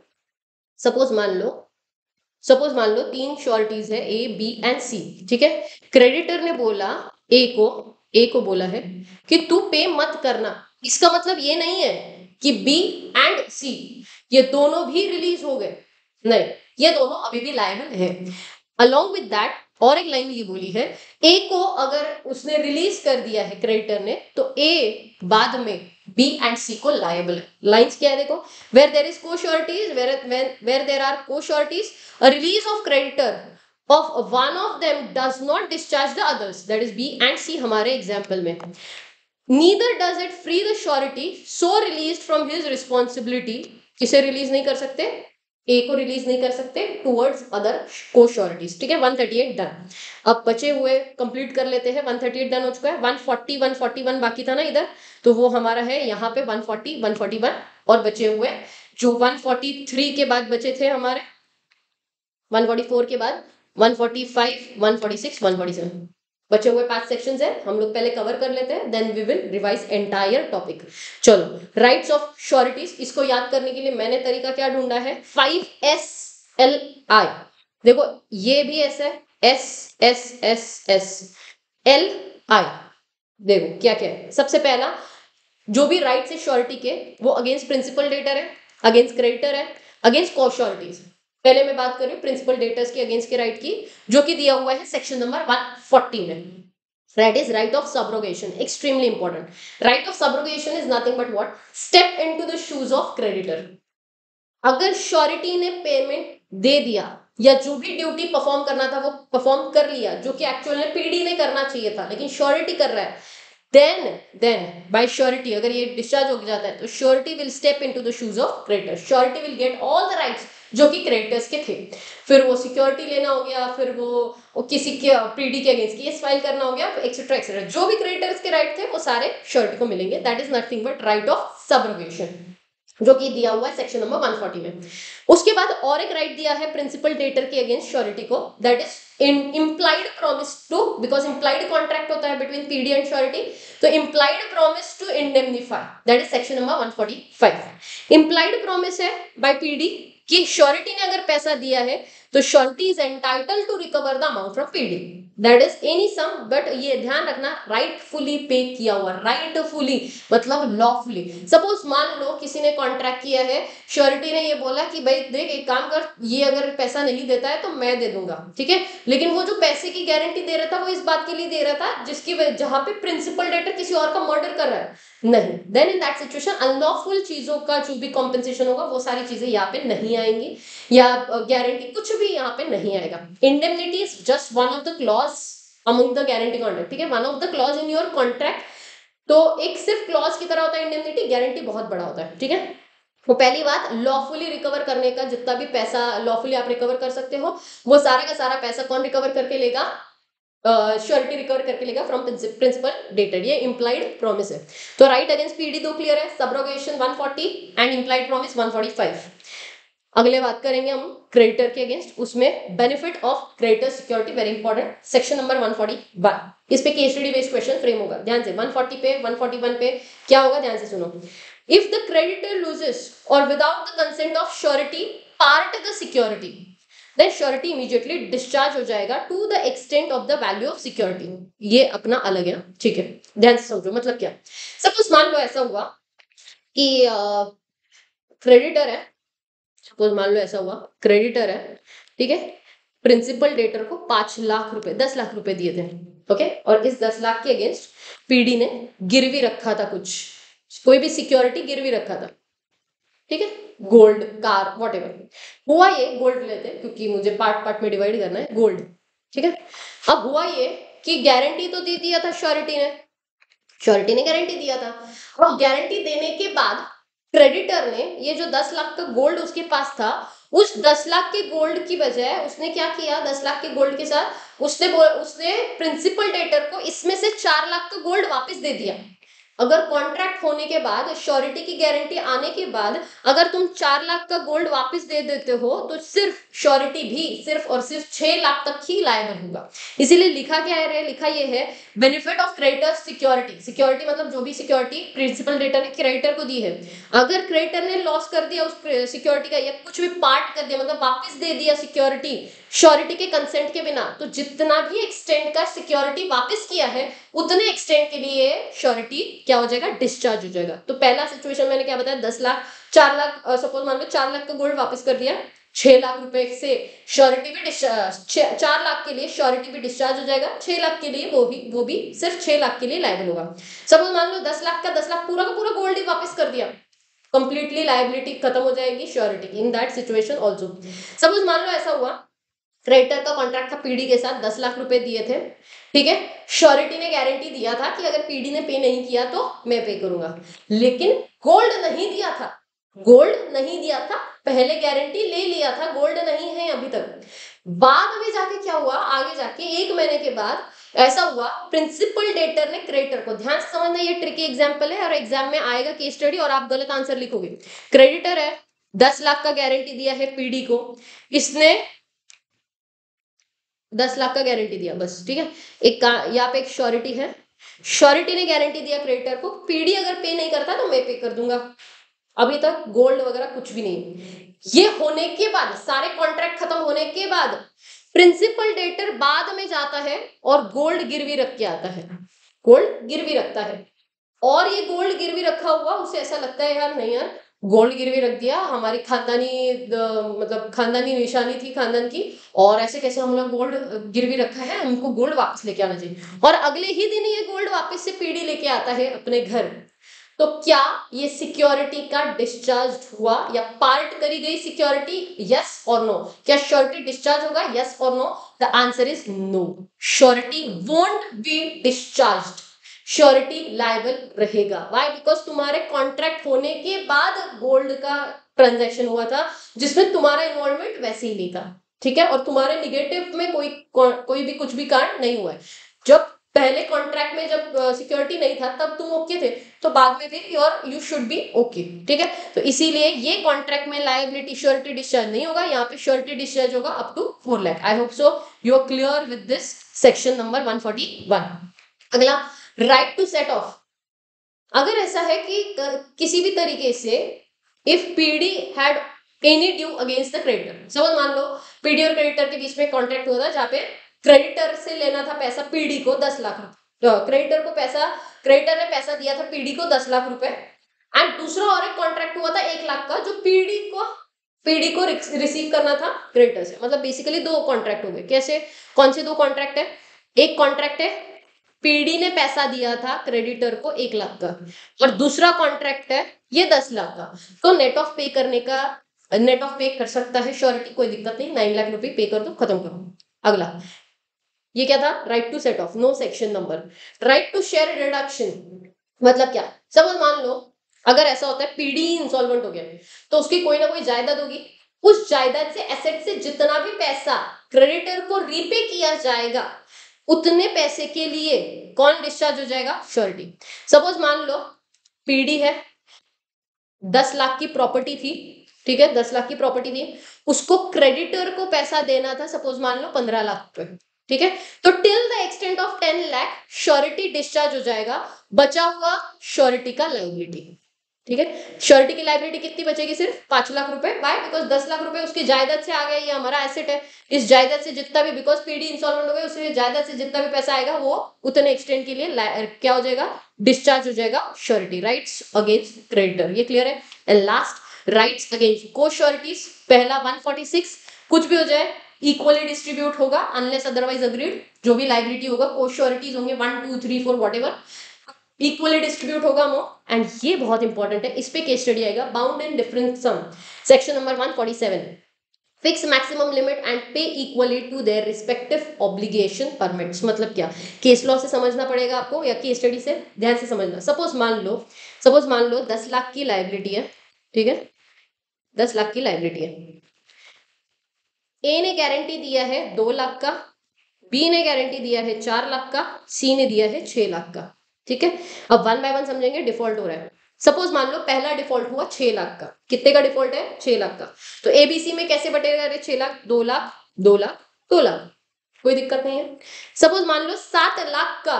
सपोज मान लो 3 श्योरिटीज है A B एंड C, ठीक है, क्रेडिटर ने बोला A को बोला है कि तू पे मत करना, इसका मतलब ये नहीं है कि B एंड C ये दोनों भी रिलीज हो गए, नहीं, ये दोनों अभी भी लायबल है। अलोंग विद दैट और एक लाइन ये बोली है, A को अगर उसने रिलीज कर दिया है क्रेडिटर ने, तो A बाद में B एंड C को लायबल है। लाइंस क्या है देखो, where there is co-sureties, where there are co-sureties, a release of creditor of one of them does not discharge the others, that is B and C हमारे example में, neither does it free the surety so released from his responsibility, किसे release नहीं कर सकते, A को release नहीं कर सकते टूवर्ड्स अदर को-श्योरिटीज, ठीक है, 138 डन। अब बचे हुए कंप्लीट कर लेते हैं, 138 डन हो चुका है, 140, 141 बाकी था ना इधर, तो वो हमारा है यहाँ पे 140, 141, और बचे हुए जो 143 के बाद बचे थे हमारे, 144 के बाद 145, 146, 147, बचे हुए 5 सेक्शंस है, हम लोग पहले कवर कर लेते हैं, then we will revise entire topic. चलो, राइट्स ऑफ श्योरिटीज, इसको याद करने के लिए मैंने तरीका क्या ढूंढा है, 5SLI। देखो ये भी ऐसा है, SSSSLI। देखो क्या क्या है। सबसे पहला, जो भी राइट्स है श्योरिटी के, वो अगेंस्ट प्रिंसिपल डेटर है, अगेंस्ट क्रेडिटर है, अगेंस्ट कॉ श्योरिटीज। पहले मैं बात कर रही हूँ प्रिंसिपल डेटर्स की अगेंस्ट के राइट की, जो कि दिया हुआ है सेक्शन नंबर 140 में। That is right of subrogation, extremely important. Right of subrogation is nothing but what? Step into the shoes of creditor. अगर श्योरिटी ने पेमेंट दे दिया या जो भी ड्यूटी परफॉर्म करना था वो परफॉर्म कर लिया, जो कि एक्चुअल में पीडी ने करना चाहिए था, लेकिन श्योरिटी कर रहा है, देन बाय श्योरिटी अगर ये डिस्चार्ज हो जाता है तो surety will step into the shoes of creditor. Surety will get all the rights जो कि क्रेडिटर्स के थे। फिर वो सिक्योरिटी लेना हो गया, फिर वो किसी के पीडी के अगेंस्ट केस फाइल करना हो गया, एक्सेट्रा एक्सेट्रा, जो भी क्रेडिटर्स के राइट थे वो सारे श्योरिटी को मिलेंगे। That is nothing but right of subrogation, जो कि दिया हुआ है सेक्शन नंबर 140 में। उसके बाद और एक राइट दिया है प्रिंसिपल डेटर के अगेंस्ट श्योरिटी को, that is implied promise to, because implied contract होता है बिटवीन पीडी एंड श्योरिटी, तो implied promise to indemnify, that is section number 145। Implied promise है बाय पीडी कि श्योरिटी ने अगर पैसा दिया है तो surety is entitled to recover the amount from PD, that is any sum, but ये ध्यान रखना राइटफुली पे किया हुआ, राइटफुली मतलब लॉफुली। सपोज मान लो किसी ने कॉन्ट्रैक्ट किया है, श्योरिटी ने ये बोला कि भाई देख एक काम कर, ये अगर पैसा नहीं देता है तो मैं दे दूंगा, ठीक है, लेकिन वो जो पैसे की गारंटी दे रहा था वो इस बात के लिए दे रहा था जिसकी जहां पे प्रिंसिपल डेटर किसी और का मर्डर कर रहा है, नहीं, then in that situation unlawful चीजों का जो भी कॉम्पेंसेशन होगा वो सारी चीजें यहाँ पे नहीं आएंगी, या गारंटी कुछ भी यहाँ पे नहीं आएगा। Indemnity is just one of the clause among the guarantee contract, ठीक है, one of the clause in your contract. तो एक सिर्फ क्लॉज की तरह होता है इंडेमनिटी, गारंटी बहुत बड़ा होता है, ठीक है। वो पहली बात, लॉफुली रिकवर करने का जितना भी पैसा लॉफुली आप रिकवर कर सकते हो, वो सारा का सारा पैसा कौन रिकवर करके लेगा, श्योरिटी रिकवर करके लेगा फ्रॉम प्रिंसिपल डेटर, ये इंप्लाइड प्रॉमिस है। तो राइट अगेंस्ट पीडी दो क्लियर है, सबरोगेशन 140 एंड इंप्लाइड प्रॉमिस 145। अगले बात करेंगे हम क्रेडिटर के अगेंस्ट, उसमें benefit of creditor security, very important, section number 141। इस पे case study based question frame होगा, ध्यान से 140 पे 141 पे क्या होगा, ध्यान से सुनो। इफ द क्रेडिटर लूजेस और without the consent of surety part the security, then surety immediately discharge हो जाएगा to the extent of the value of security. ये अपना अलग है, ठीक है, ध्यान से समझो। मतलब क्या, सपोज मान लो ऐसा हुआ कि क्रेडिटर है, सपोज मान लो ऐसा हुआ क्रेडिटर है, ठीक है, प्रिंसिपल डेटर को 5 लाख रुपए 10 लाख रुपए दिए थे, ओके, और इस 10 लाख के अगेंस्ट पीडी ने गिरवी रखा था, कुछ कोई भी सिक्योरिटी गिरवी रखा था, ठीक है, गोल्ड, कार, वॉटेवर। हुआ ये, गोल्ड लेते हैं क्योंकि मुझे पार्ट पार्ट में डिवाइड करना है, गोल्ड, ठीक है। अब हुआ ये कि गारंटी तो दे दिया था श्योरिटी ने गारंटी दिया था, और गारंटी देने के बाद क्रेडिटर ने ये जो 10 लाख का गोल्ड उसके पास था, उस 10 लाख के गोल्ड की बजाय उसने क्या किया, 10 लाख के गोल्ड के साथ उसने प्रिंसिपल डेटर को इसमें से 4 लाख का गोल्ड वापस दे दिया। अगर कॉन्ट्रैक्ट होने के बाद, श्योरिटी की गारंटी आने के बाद अगर तुम 4 लाख का गोल्ड वापस दे देते हो तो सिर्फ श्योरिटी भी सिर्फ और सिर्फ 6 लाख तक ही लायबल होगा। इसीलिए लिखा क्या है, लिखा ये है benefit of creditor security. Security मतलब जो भी सिक्योरिटी प्रिंसिपल डेटर ने क्रेडिटर को दी है, अगर क्रेडिटर ने लॉस कर दिया उस सिक्योरिटी का या कुछ भी पार्ट कर दिया, मतलब वापस दे दिया सिक्योरिटी श्योरिटी के कंसेंट के बिना, तो जितना भी एक्सटेंड का सिक्योरिटी वापस किया है उतने एक्सटेंड के लिए श्योरिटी क्या हो जाएगा, डिस्चार्ज हो जाएगा। तो पहला सिचुएशन मैंने क्या बताया, 10 लाख 4 लाख, सपोज मान लो 4 लाख का गोल्ड वापस कर दिया, 6 लाख रुपए से श्योरिटी भी डिस्चार्ज, 4 लाख के लिए श्योरिटी भी डिस्चार्ज हो जाएगा, 6 लाख के लिए वो भी सिर्फ 6 लाख के लिए लायबल होगा। सपोज मान लो 10 लाख का 10 लाख पूरा का पूरा गोल्ड ही वापस कर दिया, कंप्लीटली लायबिलिटी खत्म हो जाएगी श्योरिटी की, इन दैट सिचुएशन ऑल्सो। सपोज मान लो ऐसा हुआ क्रेडिटर का कॉन्ट्रैक्ट था पीडी के साथ, 10 लाख रुपए दिए थे, ठीक है, श्योरिटी ने गारंटी दिया था कि अगर पीडी ने पे नहीं किया तो मैं पे करूंगा, लेकिन गोल्ड नहीं दिया था, गोल्ड नहीं दिया था, पहले गारंटी ले लिया था, गोल्ड नहीं है अभी तक। बाद में जाके क्या हुआ, आगे जाके 1 महीने के बाद ऐसा हुआ प्रिंसिपल डेटर ने क्रेडिटर को, ध्यान से समझना ये ट्रिकी एग्जांपल है और एग्जाम में आएगा केस स्टडी और आप गलत आंसर लिखोगे। क्रेडिटर है, 10 लाख का गारंटी दिया है पीडी को, इसने 10 लाख का गारंटी दिया बस, ठीक है। एक यहाँ पे एक श्योरिटी है, श्योरिटी ने गारंटी दिया क्रेडिटर को, पीडी अगर पे नहीं करता तो मैं पे कर दूंगा। अभी तक गोल्ड वगैरह कुछ भी नहीं। ये होने के बाद, सारे कॉन्ट्रैक्ट खत्म होने के बाद प्रिंसिपल डेटर बाद में जाता है और गोल्ड गिरवी रख के आता है, गोल्ड गिरवी रखता है। और ये गोल्ड गिरवी रखा हुआ उसे ऐसा लगता है यार नहीं यार, गोल्ड गिरवी रख दिया, हमारी खानदानी मतलब खानदानी निशानी थी खानदान की, और ऐसे कैसे हम लोग गोल्ड गिरवी रखा है, हमको गोल्ड वापस लेके आना चाहिए। और अगले ही दिन ये गोल्ड वापस से पीडी लेके आता है अपने घर। तो क्या ये सिक्योरिटी का डिस्चार्ज हुआ या पार्ट करी गई सिक्योरिटी? यस और नो। क्या श्योरिटी डिस्चार्ज होगा? यस और no? The answer is no, surety won't be discharged, surety liable रहेगा। व्हाई? बिकॉज तुम्हारे कॉन्ट्रैक्ट होने के बाद गोल्ड का ट्रांजैक्शन हुआ था जिसमें तुम्हारा इन्वॉल्वमेंट वैसे ही नहीं था, ठीक है, और तुम्हारे निगेटिव में कोई भी कुछ भी कांड नहीं हुआ है। जब पहले कॉन्ट्रैक्ट में जब सिक्योरिटी नहीं था तब तुम ओके थे, तो बाद में फिर यू शुड बी ओके, ठीक है। तो इसीलिए ये कॉन्ट्रैक्ट में लायबिलिटी श्योरिटी डिस्चार्ज नहीं होगा, यहाँ पे श्योरिटी डिस्चार्ज होगा up to 4 lakh. I hope so you are clear with this section number 141। अगला, राइट टू सेट ऑफ। अगर ऐसा है कि किसी भी तरीके से if PD had any due against the creditor, suppose मान लो पीडी और क्रेडिटर के बीच में कॉन्ट्रैक्ट हुआ था जहाँ पे क्रेडिटर से लेना था पैसा पीडी को 10 लाख रुपए, तो क्रेडिटर ने पैसा दिया था पीडी को 10 लाख रुपए, एंड दूसरा और एक कॉन्ट्रैक्ट हुआ था 1 लाख का जो पीडी को रिसीव करना था क्रेडिटर से। मतलब बेसिकली दो कॉन्ट्रैक्ट हो गए। कैसे? कौन से दो कॉन्ट्रैक्ट है? एक कॉन्ट्रैक्ट है पीडी ने पैसा दिया था क्रेडिटर को 1 लाख का, और दूसरा कॉन्ट्रैक्ट है ये 10 लाख का। तो नेट ऑफ पे कर सकता है श्योरिटी, कोई दिक्कत नहीं, 9 लाख रुपए पे कर दो, खत्म करो। अगला, ये क्या था? Right to set off, no section number. Right to share deduction मतलब क्या? सपोज मान लो अगर ऐसा होता है पीडी इंसॉल्वेंट हो गया तो उसकी कोई ना कोई जायदाद होगी, उस जायदाद से एसेट से जितना भी पैसा क्रेडिटर को रीपे किया जाएगा उतने पैसे के लिए कौन डिस्चार्ज हो जाएगा? श्योरिटी। सपोज मान लो पीडी है, 10 लाख की प्रॉपर्टी थी, ठीक है, 10 लाख की प्रॉपर्टी थी, उसको क्रेडिटर को पैसा देना था सपोज मान लो 15 लाख रुपए, ठीक है। तो till the extent of 10 lakh surety discharge हो जाएगा, बचा हुआ श्योरिटी का लायबिलिटी, ठीक है। श्योरिटी की लायबिलिटी कितनी बचेगी? सिर्फ 5 लाख रुपए। बाय? बिकॉज 10 लाख रुपए उसकी जायदाद से आ गया, ये हमारा एसेट है, इस जायदाद से जितना भी, बिकॉज पीडी इंस्टॉलमेंट हो गए, उससे जायदाद से जितना भी पैसा आएगा वो उतने एक्सटेंड के लिए क्या हो जाएगा? डिस्चार्ज हो जाएगा श्योरिटी, राइट्स अगेंस्ट क्रेडिटर। ये क्लियर है? एंड लास्ट, राइट्स अगेंस्ट को श्योरिटीज। पहला 146, कुछ भी हो जाए इक्वली डिस्ट्रीब्यूट होगा अनलेस अदरवाइज अग्रीड। जो भी लायबिलिटी होगा को श्योरिटीज होंगे 1 2 3 4 व्हाटएवर, इक्वली डिस्ट्रीब्यूट होगा मो। एंड ये बहुत इंपॉर्टेंट है, इस पे केस स्टडी आएगा, bound and different sum, section number 147। Fix maximum limit and pay equally to their respective obligation permits. मतलब क्या? केस लॉ से समझना पड़ेगा आपको या केस स्टडी से? ध्यान से समझना। सपोज मान लो 10 लाख की लायबिलिटी है, ठीक है, 10 लाख की लायबिलिटी है। ए ने गारंटी दिया है 2 लाख का, बी ने गारंटी दिया है 4 लाख का, सी ने दिया है 6 लाख का, ठीक है। अब 1 बाय 1 समझेंगे। डिफॉल्ट हो रहा है, सपोज मान लो पहला डिफॉल्ट हुआ 6 लाख का। कितने का डिफॉल्ट है? 6 लाख का। तो एबीसी में कैसे बटेगा? अरे 6 लाख, 2 लाख, 2 लाख, 2 लाख, कोई दिक्कत नहीं है। सपोज मान लो 7 लाख का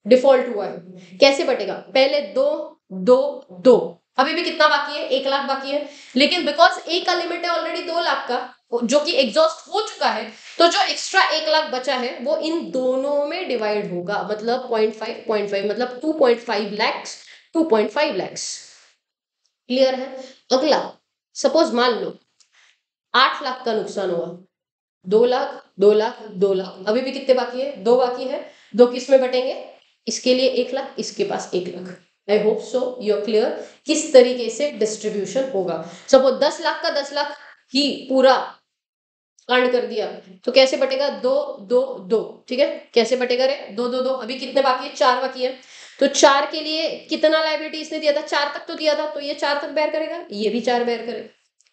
डिफॉल्ट हुआ है, कैसे बटेगा? पहले 2 2 2, अभी भी कितना बाकी है? 1 लाख बाकी है, लेकिन बिकॉज ए का लिमिट है ऑलरेडी 2 लाख का जो कि एग्जॉस्ट हो चुका है, तो जो एक्स्ट्रा 1 लाख बचा है वो इन दोनों में डिवाइड होगा, मतलब 0.5 मतलब 2.5 लैक्स, 2.5 लैक्स। क्लियर है? अगला, सपोज मान लो 8 लाख का नुकसान हुआ, 2 लाख 2 लाख 2 लाख, अभी भी कितने बाकी है? 2 बाकी है। 2 किस में बटेंगे? इसके लिए 1 लाख, इसके पास 1 lakh. I hope so you are clear किस तरीके से डिस्ट्रीब्यूशन होगा। सपोज 10 लाख का 10 लाख ही पूरा कांड कर दिया तो कैसे बटेगा? 2 2 2, ठीक है। कैसे बटेगा रे? 2 2 2, अभी कितने बाकी है? 4 बाकी है। तो 4 के लिए कितना लायबिलिटी इसने दिया था? 4 तक तो दिया था, तो ये 4 तक बेयर करेगा, ये भी 4 बेयर करेगा।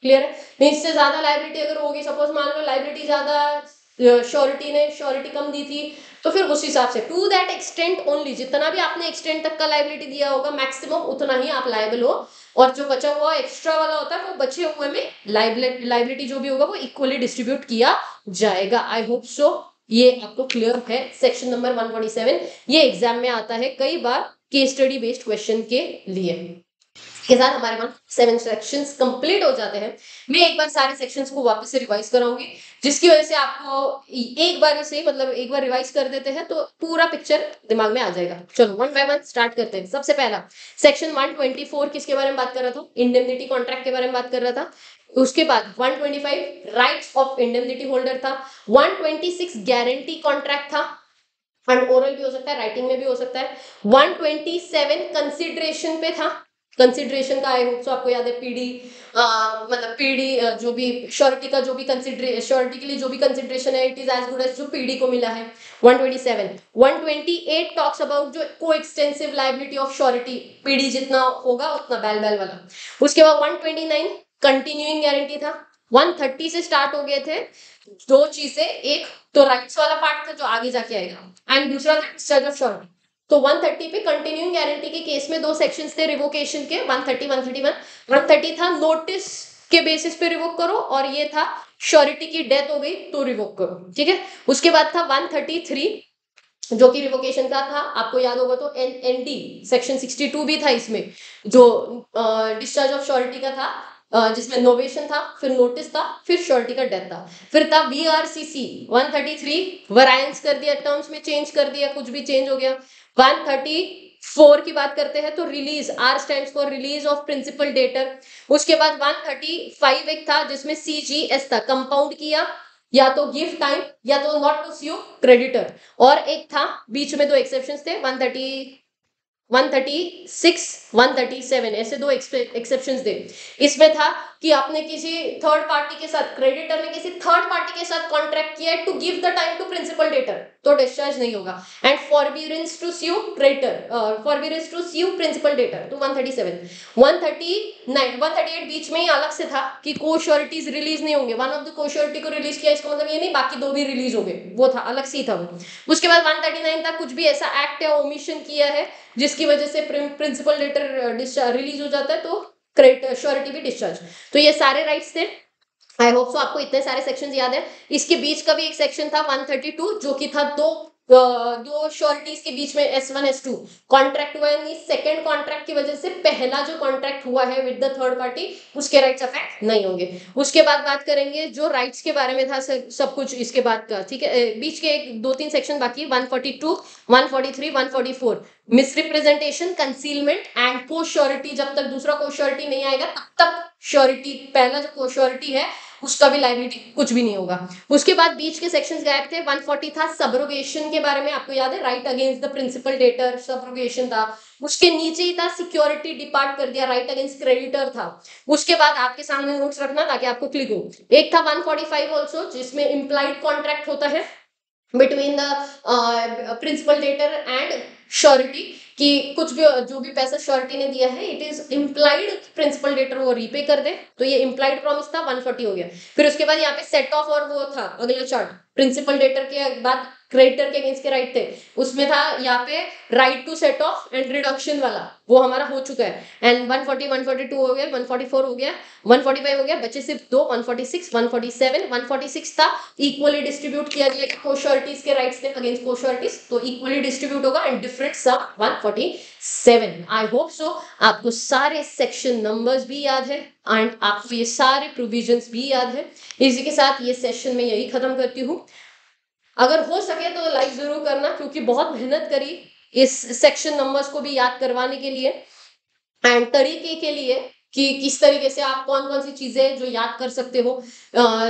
क्लियर है? नहीं, इससे ज्यादा लायबिलिटी अगर होगी, सपोज मान लो लायबिलिटी ज्यादा, श्योरिटी ने श्योरिटी कम दी थी, तो फिर उस हिसाब से टू दैट एक्सटेंट ओनली, जितना भी आपने एक्सटेंट तक का लायबिलिटी दिया होगा मैक्सिमम उतना ही आप लायबल हो, और जो बचा हुआ एक्स्ट्रा वाला होता है वो बचे हुए में लायबिलिटी जो भी होगा वो इक्वली डिस्ट्रीब्यूट किया जाएगा। आई होप सो ये आपको क्लियर है। सेक्शन नंबर 147 ये एग्जाम में आता है कई बार केस स्टडी बेस्ड क्वेश्चन के लिए। के साथ हमारे पास 7 सेक्शंस कंप्लीट हो जाते हैं। मैं एक बार सारे सेक्शंस को वापस से रिवाइज कराऊंगी, जिसकी वजह से आपको एक बार से मतलब एक बार रिवाइज कर देते हैं तो पूरा पिक्चर दिमाग में आ जाएगा। चलो वन बाय वन स्टार्ट करते हैं। सबसे पहला सेक्शन 124 किसके बारे में बात कर रहा था? इंडेमनिटी कॉन्ट्रैक्ट के बारे में बात कर रहा था। उसके बाद 125 राइट्स ऑफ इंडेमनिटी होल्डर था। 126 गारंटी कॉन्ट्रैक्ट था, एंड ओरल भी हो सकता है, राइटिंग में भी हो सकता है। 127 कंसिडरेशन पे था। कंसिडरेशन का आई होप सो आपको याद है, पीडी मतलब पीडी जो भी श्योरिटी का जो भी श्योरिटी के लिए जो भी कंसिडरेशन है, it is as good as जो पीडी को मिला है। 127 128 टॉक्स अबाउट जो को extensive liability of surety, PD जितना होगा उतना बैल बैल वाला। उसके बाद 129 कंटिन्यूइंग गारंटी था। 130 से स्टार्ट हो गए थे दो चीजें, एक तो राइट्स वाला पार्ट था जो आगे जाके आएगा, एंड दूसरा था डिस्चार्ज ऑफ श्योरिटी। तो 130 पे कंटिन्यूइंग गारंटी के केस में दो सेक्शंस थे रिवोकेशन के, 130 131। 130 था नोटिस के बेसिस पे रिवोक करो, और ये था श्योरिटी की डेथ हो गई तो रिवोक करो, ठीक है। उसके बाद था 133 जो कि रिवोकेशन का था, आपको याद होगा तो एनडी सेक्शन 62 भी था इसमें, जो डिस्चार्ज ऑफ श्योरिटी का था, जिसमें नोवेशन था, फिर नोटिस था, फिर श्योरिटी का डेथ था। फिर था बीआरसीसी 133 वरायंस कर दिया, टर्म्स में चेंज कर दिया, कुछ भी चेंज हो गया। 134 की बात करते हैं तो release, R stands for release of principal debtor. उसके बाद 135 एक था जिसमें सीजीएस था, कंपाउंड किया या तो गिव टाइम या तो नॉट टू स्यू क्रेडिटर। और एक था बीच में दो एक्सेप्शंस थे, 136 137, ऐसे दो एक्सेप्शंस थे। इसमें था कि आपने किसी थर्ड पार्टी के साथ, क्रेडिटर ने किसी थर्ड पार्टी के साथ कॉन्ट्रैक्ट किया है to give the time to principal debtor, तो डिस्चार्ज नहीं होगा। And forbearance to sue creditor, forbearance to sue principal debtor, तो 137 139 138 बीच में ही अलग से था कि को श्योरिटीज रिलीज नहीं होंगे। वन ऑफ द को श्योरिटी को रिलीज किया, इसका मतलब ये नहीं बाकी दो भी रिलीज हो गए, वो था अलग से ही था वो। उसके बाद 139 था कुछ भी ऐसा एक्ट या ओमिशन किया है जिसकी वजह से प्रिंसिपल लेटर रिलीज हो जाता है तो क्रेडिट श्योरिटी भी डिस्चार्ज। तो ये सारे राइट्स थे। आई होप सो आपको इतने सारे सेक्शंस याद है। इसके बीच का भी एक सेक्शन था 132 जो कि था दो श्योरिटीज के बीच में S1 S2 कॉन्ट्रैक्ट हुआ है, सेकंड कॉन्ट्रैक्ट की वजह से पहला जो कॉन्ट्रैक्ट हुआ है विद द थर्ड पार्टी उसके राइट्स अफेक्ट नहीं होंगे। उसके बाद बात करेंगे जो राइट्स के बारे में था सब कुछ इसके बाद का, ठीक है। बीच के एक दो तीन सेक्शन बाकी, 142 143 144 मिसरिप्रेजेंटेशन, कंसीलमेंट एंड को श्योरिटी। जब तक दूसरा को श्योरिटी नहीं आएगा तब तक श्योरिटी, पहला जो को श्योरिटी है उसका भी लायबिलिटी कुछ भी नहीं होगा। उसके बाद बीच के सेक्शंस गायब थे। 140 था सबरोगेशन के बारे में, आपको याद है, right against the principal debtor, subrogation था। उसके नीचे ही था सिक्योरिटी डिपार्ट कर दिया, राइट अगेंस्ट क्रेडिटर था। उसके बाद आपके सामने नोट्स रखना ताकि आपको क्लिक हो। एक था 145 ऑल्सो जिसमें इम्प्लाइड कॉन्ट्रैक्ट होता है between the principal debtor and surety, कि कुछ भी जो भी पैसा श्योरिटी ने दिया है it is implied principal debtor वो रीपे कर दे, तो ये इम्प्लाइड प्रॉमिस था, 140 हो गया। फिर उसके बाद यहाँ पे सेट ऑफ और वो था अगला चार्ट, प्रिंसिपल डेटर के बाद क्रेडिटर के अगेंस्ट के राइट थे, उसमें था यहाँ पे right to set off and reduction वाला, वो हमारा हो चुका है। एंड 140 142 हो गया, 144 हो गया, 145 हो गया, बचे सिर्फ दो, 146 147। 146 था इक्वली डिस्ट्रीब्यूट किया गया को श्योरिटीज के राइट्स थे अगेंस्ट को श्योरिटीज, तो इक्वली डिस्ट्रीब्यूट होगा and different sum 147। I hope so आपको सारे सेक्शन नंबर्स भी याद है एंड आपको ये सारे प्रोविजंस भी याद है। इसी के साथ ये सेशन में यही खत्म करती हूँ। अगर हो सके तो लाइक जरूर करना क्योंकि बहुत मेहनत करी इस सेक्शन नंबर्स को भी याद करवाने के लिए एंड तरीके के लिए कि किस तरीके से आप कौन कौन सी चीजें जो याद कर सकते हो,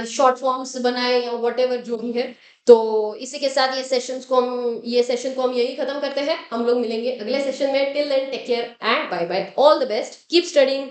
शॉर्ट फॉर्म्स बनाए या व्हाटएवर जो भी है। तो इसी के साथ ये सेशन को हम यही खत्म करते हैं। हम लोग मिलेंगे अगले सेशन में। Till then take care and bye bye, all the best, keep studying.